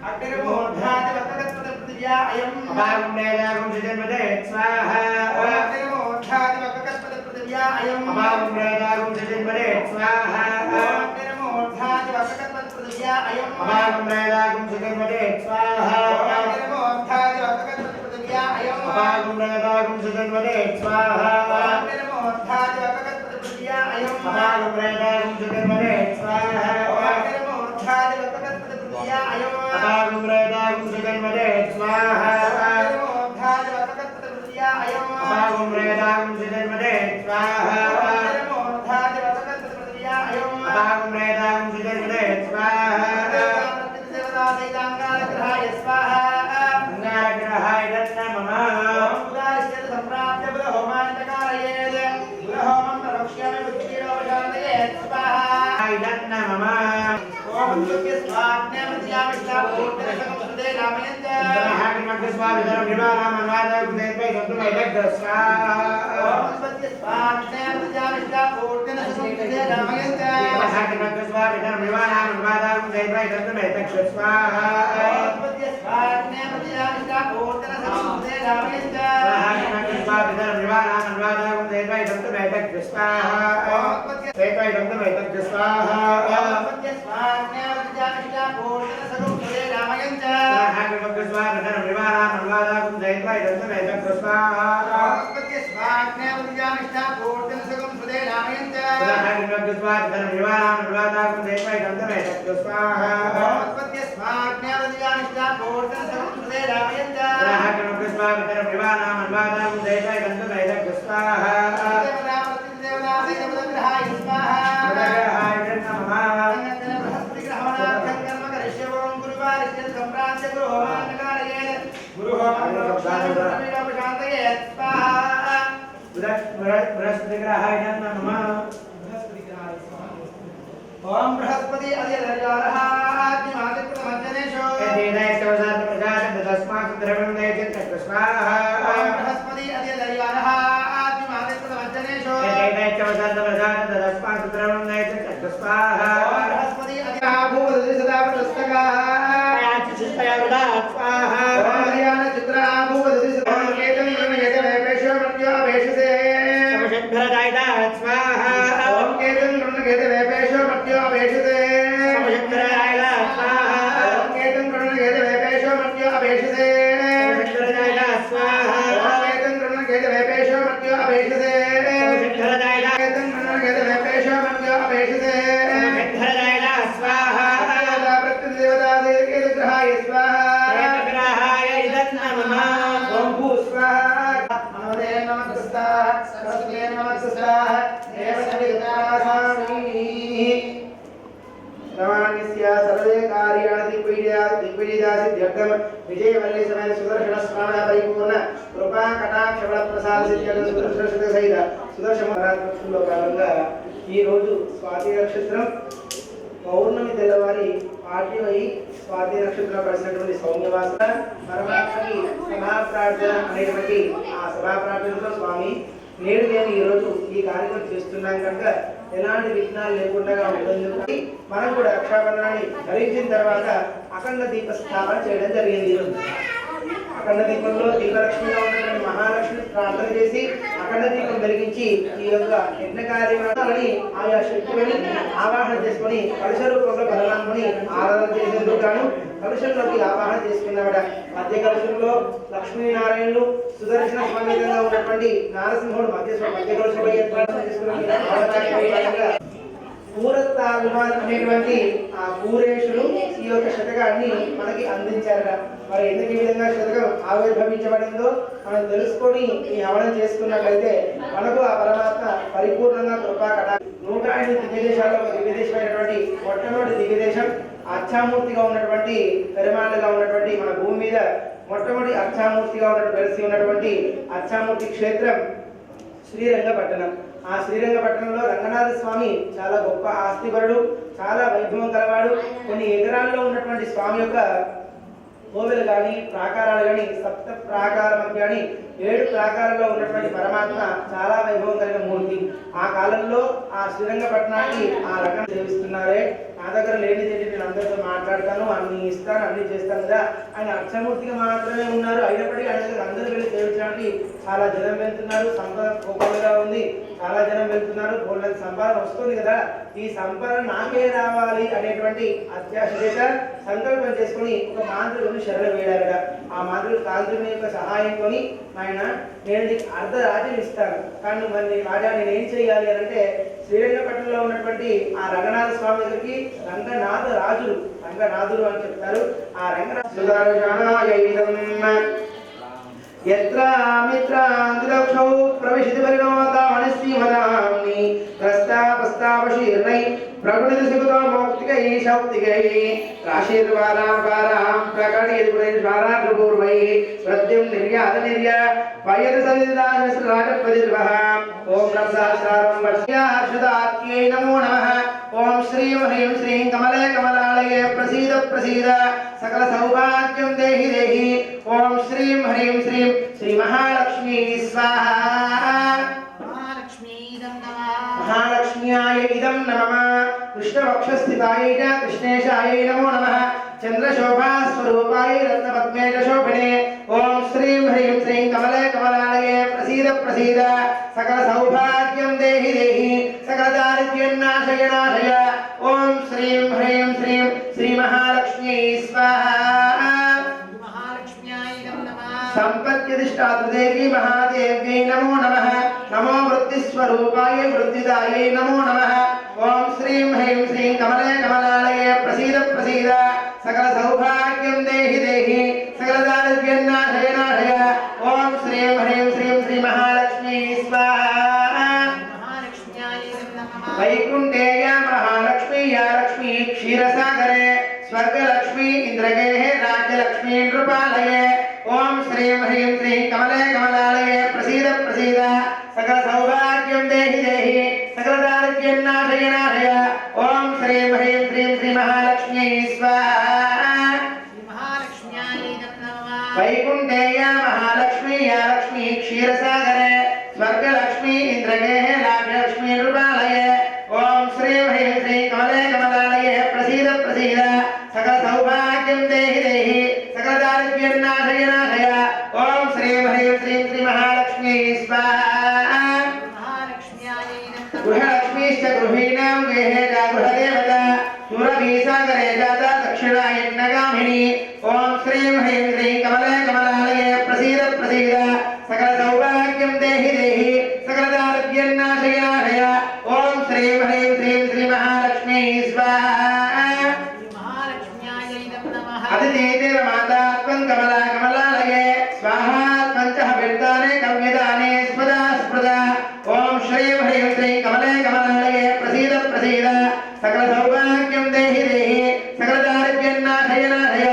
अग्निर्मोधाति वक्रकस्पतिप्रतिव्या अयं अभावमेदागं जन्मदे स्वाहा ओम अग्निर्मोधाति वक्रकस्पतिप्रतिव्या अयं अभावमेदागं जन्मदे स्वाहा ओम अग्निर्मोधाति वक्रकस्पतिप्रतिव्या अयं अभावमेदागं जन्मदे स्वाहा ओम अग्निर्मोधाति वक्रकस्पतिप्रतिव्या अयं अभावमेदागं जन्मदे स्वाहा ओम अग्निर्मोधाति वक्रकस्पतिप्रतिव्या अयं अभावमेदागं जन्मदे स्वाहा ओम अग्निर्मोधाति वक्रकस्पतिप्रतिव्या अयं अभावमेदागं जन्मदे स्वाहा अग्निर्मोधाति वक्रकस्पतिप्रतिव्या अयं अभावमेदागं जन्मदे स्वाहा अग्निर्मोधाति वक्रकस्पतिप्रतिव्या अयं अभावमेदागं जन्मदे स्वाहा देवता दैताङ्गारग्रहाय स्वाहा अंगारग्रहाय नमः पूजादिश्य सम्प्राप्य बुधहोमान्यकारयेत् बुधहोमं प्रवक्ष्यामि बुद्धिपीडोपशान्तये स्वाहा नमः ओम दुर्गे स्वाग्ने मध्यामिष्टापूर्तिरसंस्कृते रामयन्त स्वामिधरं निवारामन्वादं स्वाहा ओम सत्य स्वाग्ने मध्यामिष्टापूर्तिरसंस्कृते रामयन्त स्वामिधरं निवारामन्वादं स्वाहा ओम सत्य स्वाग्ने मध्यामिष्टापूर्तिरसंस्कृते रामयन्त स्वामिधरं निवारामन्वादं स्वाहा ओम सत्य स्वाहा ओम सत्य स्वाग्ने मध्यामिष्टापूर्तिरसंस्कृते रामयन्त स्वामिधरं निवारामन्वादं स्वाहा ओम सत्य स्वाग्ने मध्यामिष्टापूर्तिरसंस्कृते रामयन्त स्वामिधरं निवारामन्वादं स्वाहा ओम सत्य स्वाग्ने मध्यामिष्टापूर्तिरसंस्कृते रामयन्त स्वामिधरं निवारामन्वादं स्वाहा देवता प्रतिदेवता दैत्यग्रहाय स्वाहा ओम बृहस्पति अधिरजारः आदिमादित्यमज्जनेशो ओम बृहस्पति अधिरजारः आदिमादित्यमज्जनेशो ओम बृहस्पति अधिराभूवदृशदावदस्तका ओम हरियाण चित्राभूवदृशदा केतन यजमेपेशो मत्यो अभेषसे ओम केतन यजमेपेशो मत्यो अभेषसे ओम केतन यजमेपेशो मत्यो अभेषसे ओम केतन यजमेपेशो मत्यो अभेषसे केतन यजमेपेशो मत्यो अभेषसे स्वाहा प्रतिदेवता देवी ग्रहाय स्वाहा ग्रहाय इदन्नमः ओम भू स्वाहा नमोदे नमस्कार सरस्वती नमस्कार देवदेवतासामि नमानिस्य सर्वे कार्याणि दिग्विजयासिद्ध्यर्थं विजयवल्ली समेत सुदर्शन स्वामी परिपूर्ण कृपा कटाक्ष बल प्रसाद सिद्ध्यर्थं सुदर्शन सहित సుదర్శన మహారాజులో భాగంగా ఈ రోజు స్వాతి నక్షత్రం పౌర్ణమి తెల్లవారి పాఠ్యమై స్వాతి నక్షత్రం కలిసినటువంటి సౌమ్యవాస పరమాత్మకి సభా ప్రార్థన అనేటువంటి ఆ సభా ప్రార్థనతో స్వామి నేడు నేను ఈరోజు ఈ కార్యక్రమం చేస్తున్నాం కనుక ఎలాంటి విఘ్నాలు లేకుండా ఉంటుంది. మనం కూడా రక్షాబంధనాన్ని ధరించిన తర్వాత అఖండ దీప స్థాపన చేయడం జరిగింది. అఖండ దీపంలో దీపలక్ష్మిగా ఉన్నటువంటి మహాలక్ష్మి ప్రార్థన చేసి అఖండ దీపం వెలిగించి ఈ యొక్క యజ్ఞ కార్యక్రమాలని ఆయా శక్తులని ఆవాహన చేసుకొని కలుష రూపంలో బలరాముని ఆరాధన చేసేందుకు గాను కలుషంలోకి ఆవాహన చేసుకున్నామట. మధ్య కలుషంలో లక్ష్మీనారాయణులు సుదర్శన సమేతంగా ఉన్నటువంటి నారసింహుడు మధ్య కలుషంలో ఏర్పాటు చేసుకున్న పూరత్తాభిమాన్ అనేటువంటి ఆ పూరేషులు ఈ యొక్క శతకాన్ని మనకి అందించారట. మరి ఎందుకు ఈ విధంగా శతకం ఆవిర్భవించబడిందో మనం తెలుసుకొని ఈ హవనం చేసుకున్నట్లయితే మనకు ఆ పరమాత్మ పరిపూర్ణంగా కృపా కటా 108 దివ్యదేశాల్లో దివ్యదేశమైనటువంటి మొట్టమొదటి దివ్యదేశం అర్చామూర్తిగా ఉన్నటువంటి పెరుమాళ్ళగా ఉన్నటువంటి మన భూమి మీద మొట్టమొదటి అర్చామూర్తిగా వెలిసి ఉన్నటువంటి అర్చామూర్తి క్షేత్రం శ్రీరంగపట్టణం. ఆ శ్రీరంగపట్టణంలో రంగనాథ స్వామి చాలా గొప్ప ఆస్తిపరుడు, చాలా వైభవం కలవాడు. కొన్ని ఎకరాల్లో ఉన్నటువంటి స్వామి యొక్క కోవెలు కానీ ప్రాకారాలు కానీ సప్త ప్రాకారం కానీ 7 ప్రాకారాల్లో ఉన్నటువంటి పరమాత్మ చాలా వైభవం కలిగిన మూర్తి. ఆ కాలంలో ఆ శ్రీరంగపట్నానికి ఆ రకం సేవిస్తున్నారే, నా దగ్గర లేనిది నేను అందరితో మాట్లాడతాను, అన్ని ఇస్తాను, అన్ని చేస్తాను కదా. ఆయన అక్షమూర్తిగా మాత్రమే ఉన్నారు. అయినప్పటికీ ఆయన దగ్గర అందరూ వెళ్ళి సేవించడానికి చాలా జనం వెళ్తున్నారు. సంపద కోపంగా ఉంది, చాలా జనం వెళ్తున్నారు. బోళ్ళకి సంపాదన వస్తుంది కదా, ఈ సంపాదన నాకే రావాలి అనేటువంటి అత్యాశ చేత సంకల్పం చేసుకుని ఒక మాంత్రికుని శరణ వేడారట. ఆ మాంత్రికుడు కాంతుని యొక్క సహాయంతో ఆయన నేను నీకు అర్ధరాజ్యం ఇస్తాను, కానీ మరి రాజా నేను ఏం చేయాలి అని అంటే శ్రీరంగపట్నంలో ఉన్నటువంటి ఆ రంగనాథ స్వామి దగ్గరికి రంగనాథుడు అని చెప్తారు. ఆ రంగనాథ यत्रामित्रान्तिदक्षौ प्रविशति परिणोतामणिस्सीमदाम्नि त्रस्तापस्तापशीर्णै प्रगुणितसिकुतो मौक्तिकै शौक्तिकै राशीर्वारां प्रकटयति प्रद्युं निर्यातनिर्य पयति सविदिदानसराजपतिर्वः ॐ रसास्रारं वर्ष्यार्षदात्यै नमो नमः ॐ श्रीं ह्रीं श्रीं कमले कमलालये प्रसीद प्रसीद सकल सौभाग्यं देहि देहि ॐ श्रीं ह्रीं श्रीं श्री महालक्ष्मी स्वाहा महालक्ष्म्याय इदं नमः कृष्णवक्षस्थितायै च कृष्णेशायै नमो नमः चंद्रशोभा स्वरूपाय रत्नपद्मे च शोभिने ॐ श्रीं ह्रीं श्रीं कमले कमलालये प्रसीद प्रसीद सकल सौभाग्यं देहि देहि सकल दारिद्र्यनाशय नाशय ॐ श्रीं ह्रीं श्रीं श्री महालक्ष्मी स्वाहा संपत्त्यधिष्ठातृ देवी महादेव्यै नमो नमः नमो वृत्तिस्वरूपाय वृत्तिदायै नमो नमः ॐ श्रीं ह्रीं श्रीं कमले कमलालये प्रसीद प्रसीद सकल सौभाग्यं देहि देहि सकल दारिद्र्यनाशय नाशय ॐ श्रीं ह्रीं श्रीं श्री महालक्ष्मी स्वाहा वैकुण्ठे या महालक्ष्मी या लक्ष्मी क्षीरसागरे स्वर्गलक्ष्मी इंद्रगेः राज्यलक्ष्मी लक्ष्मीं नृपालये ओम श्रीं ह्रीं श्रीं कमले कमलालये प्रसीद प्रसीद सकल सौभाग्यं देहि देहि सकल दारिद्र्यं नाशय नाशय ओम श्रीं ह्रीं श्रीं श्री महालक्ष्म्यै स्वाहा महालक्ष्म्यायै नमः वैकुण्ठेय महालक्ष्मी या लक्ष्मी क्षीरसागरे स्वर्गलक्ष्मी इंद्रगेहे लाभलक्ष्मी नृपालये ओम श्रीं ह्रीं श्रीं कमले कमलालये प्रसीद प्रसीद सकल सौभाग्यं देहि देहि सकल दारिद्र्यं नाशय नाशय ओम श्रीं ह्रीं श्रीं श्री महालक्ष्म्यै स्वाहा महालक्ष्म्यायै नमः गृहलक्ष्मीश्च गृहीणां गेहे गृहदेवता सुरभीसागरे जाता दक्षिणायज्ञगामिनी ओम श्रीं ह्रीं श्रीं कमले कमलालये प्रसीद प्रसीद सकल सौभाग्यं देहि देहि सकल दारिद्र्यं नाशय नाशय ओम श्रीं ह्रीं श्रीं श्री महालक्ष्म्यै स्वाहा महालक्ष्म्यायै नमः अतिथेदेव माता त्वं कमला कमलालये स्वाहा त्वञ्चः विद्दाने कव्यदाने स्पदा स्पदा ओम श्रीं ह्रीं श्रीं कमले कमलालये प्रसीद प्रसीद सकल सौभाग्यं देहि देहि सकल दारिद्र्यं नाशय नाशय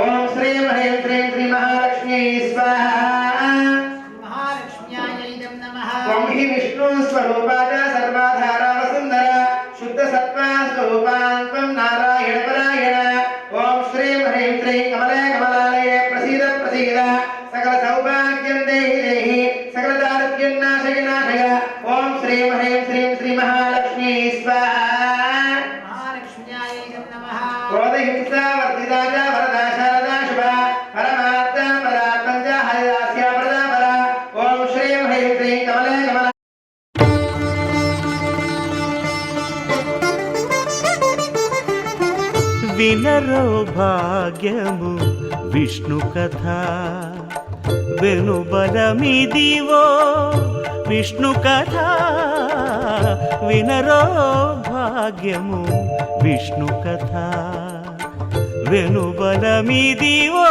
ओम श्रीं ह्रीं श्रीं श्री महालक्ष्म्यै स्वाहा महालक्ष्म्यायै नमः त्वं हि विष्णु स्वरूपा च सर्वाधारा वसुन्धरा शुद्ध सत्त्वा स्वरूपान् त्वं नारायण परायण ओम श्रीं ह्रीं श्रीं कमले कमलालये प्रसीद प्रसीद सकल सौभाग्यं देहि देहि सकल दारिद्र्यं नाशय नाशय ओम श्रीं ह्रीं श्रीं श्री महालक्ष्म्यै स्वाहा महालक्ष्म्यायै नमः क्रोधहिंसा वर्धिता च वरदा शारदा शुभा परमात्मा परा पञ्च हरिदास्या वरदा परा ओम श्रीं ह्रीं श्रीं कमले कमला వినరో భాగ్యము విష్ణు కథ వెనుబలమిదివో విష్ణు కథ వినరో భాగ్యము విష్ణు కథ వెనుబలమిదివో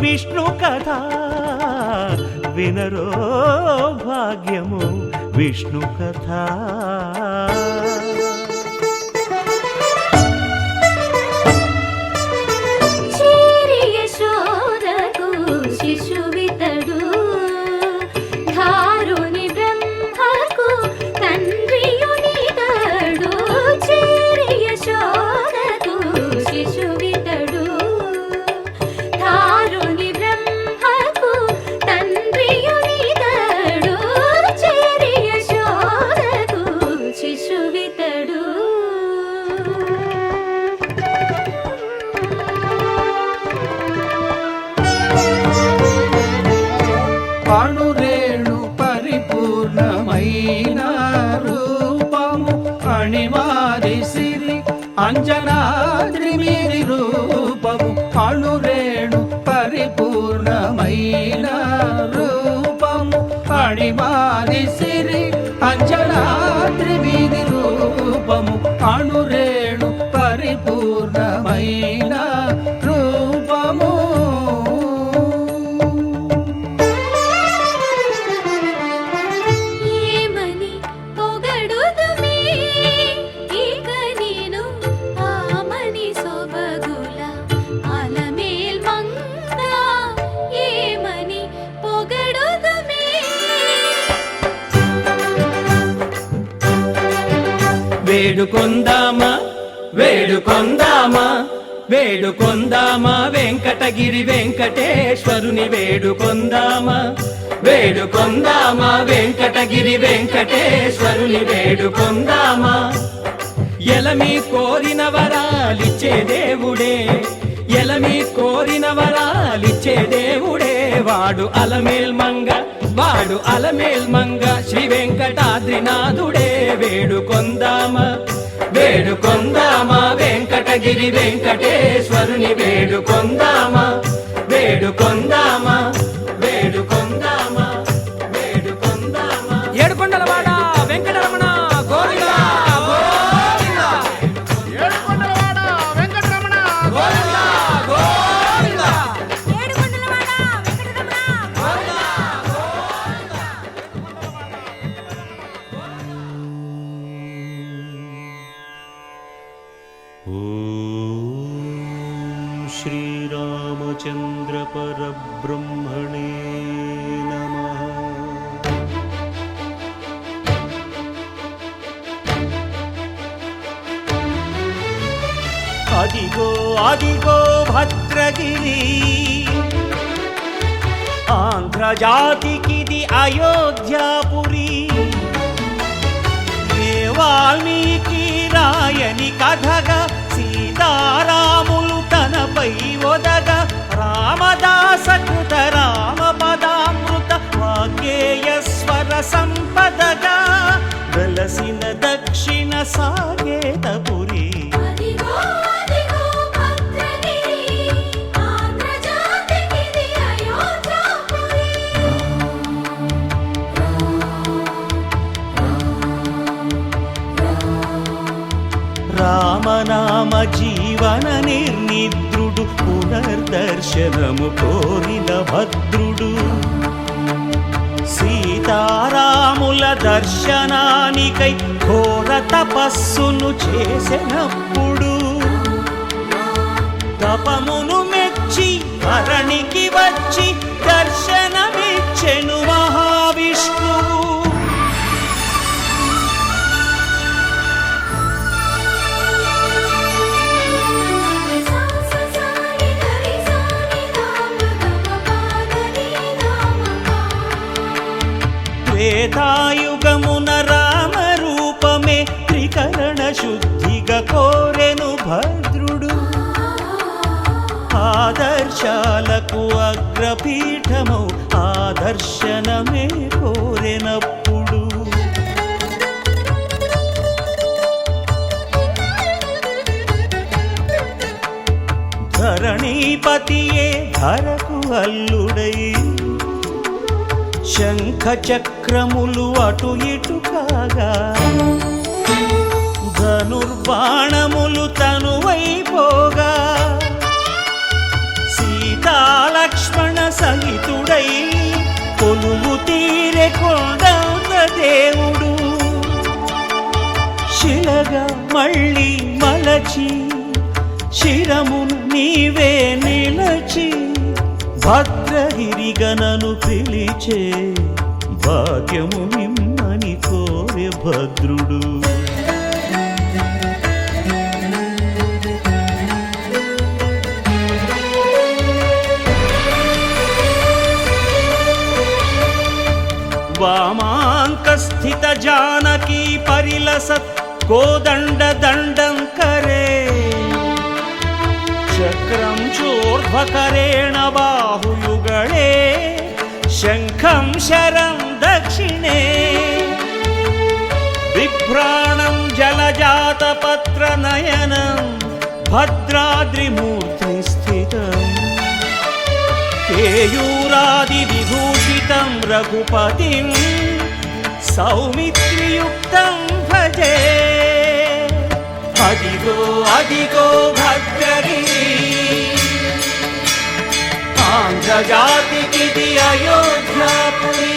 విష్ణు కథ వినరో భాగ్యము విష్ణు కథ చేరి యశోదకు శిశువితడు ధారుని బ్రహ్మకు తండ్రియునితడు చేరి యశోదకు శిశువితడు ధారుని బ్రహ్మకు తండ్రియునితడు చేరి యశోదకు శిశువితడు అణురేణు పరిపూర్ణమైన రూపము అణిమాది సిరి అంజనాద్రి మీది రూపము అణురేణు పరిపూర్ణమైన రూపము అణిమాది సిరి అంజనాద్రి మీది రూపము అణురేణు పరిపూర్ణమైన రూపము ఏమని పొగడుదుమే ఇక నేను ఆమని సొబగుల అలమేల్ మంగ ఏమని పొగడుదుమే వేడుకొందామా వేడుకొందామా వేడుకొందామా వెంకటగిరి వెంకటేశ్వరుని వేడుకొందామా వేడుకొందామా వెంకటగిరి వెంకటేశ్వరుని వేడుకొందామా ఎలమి కోరిన వరాలిచ్చే దేవుడే ఎలమి కోరిన వరాలిచ్చే దేవుడే వాడు అలమేల్ మంగ శ్రీ వెంకటాద్రినాథుడే వేడుకొందామా వేడుకొందామా వెంకటగిరి వెంకటేశ్వరుని వేడుకొందామా వేడుకొందామా వేడుకొందామా వేడుకొందామా ఏడుకొండలవాడ వెంకటరమణ గోవిందా గోవిందా ఏడుకొండలవాడ వెంకటరమణ గోవిందా గోవిందా ఏడుకొండలవాడ వెంకటరమణ గోవిందా ఓం శ్రీరామచంద్రాయ రామచంద్రపరబ్రహ్మణే నమః. అదిగో అదిగో భద్రగిరి, ఆంధ్రజాతికిది అయోధ్యాపురి. ఏ వాల్మీకి రాయని కథగా సీతారాములు తనపై ఒదగ, రామదాస కృత రామ పదామృత వాగ్గేయ స్వర సంపదగా వెలసిన దక్షిణ సాగేతపురి. అదిగో అదిగో భద్రగిరి, ఆంధ్రజాతికిది అయోధ్యాపురి. రామనామ జీవన నిర్నిద్రుడు, పునర్దర్శనము కోరిన భద్రుడు. సీతారాముల దర్శనానికై ఘోర తపస్సును చేసినప్పుడు, తపమును మెచ్చి ధరణికి వచ్చి దర్శనమిచ్చెను మహావిష్ణువు. సాససాని ధరి సాని రామ గమ పాదని రామ. త్రేతాయుగమున రామ రూపమే త్రికరణ శుద్ధిగా కోరెను భద్రుడు. ఆదర్శాలకు అగ్రపీఠమౌ ఆదర్శనమే కోరెనప్పుడు, ధరణీపతియే ధరకు అల్లుడై శంఖ చక్రములు అటు ఇటు కాగా, ధనుర్బాణములు తనువైపోగా, సీతాలక్ష్మణ సహితుడై కొలువు తీరె కొండంత దేవుడు. శిలగా మళ్ళీ మలచి శిరమును నీవే నిలచి, భద్రగిరిగనను పిలిచే భాగ్యము నిమ్మని కోరె భద్రుడు. వామాంకస్థిత జానకీ పరిలసత్ కోదండ దండం కరే, చక్రం చోర్ధ్వకరేణ బాహుయుగళే శంఖం శరం దక్షిణే. బిభ్రాణం జలజాతపత్ర నయనం భద్రాద్రిమూర్తి స్థితం, కేయూరాది విభూషితం రఘుపతిం సౌమిత్రియుక్తం భజే. అదిగో అదిగో భద్రగిరి, ఆంధ్రజాతికిది అయోధ్యాపురి.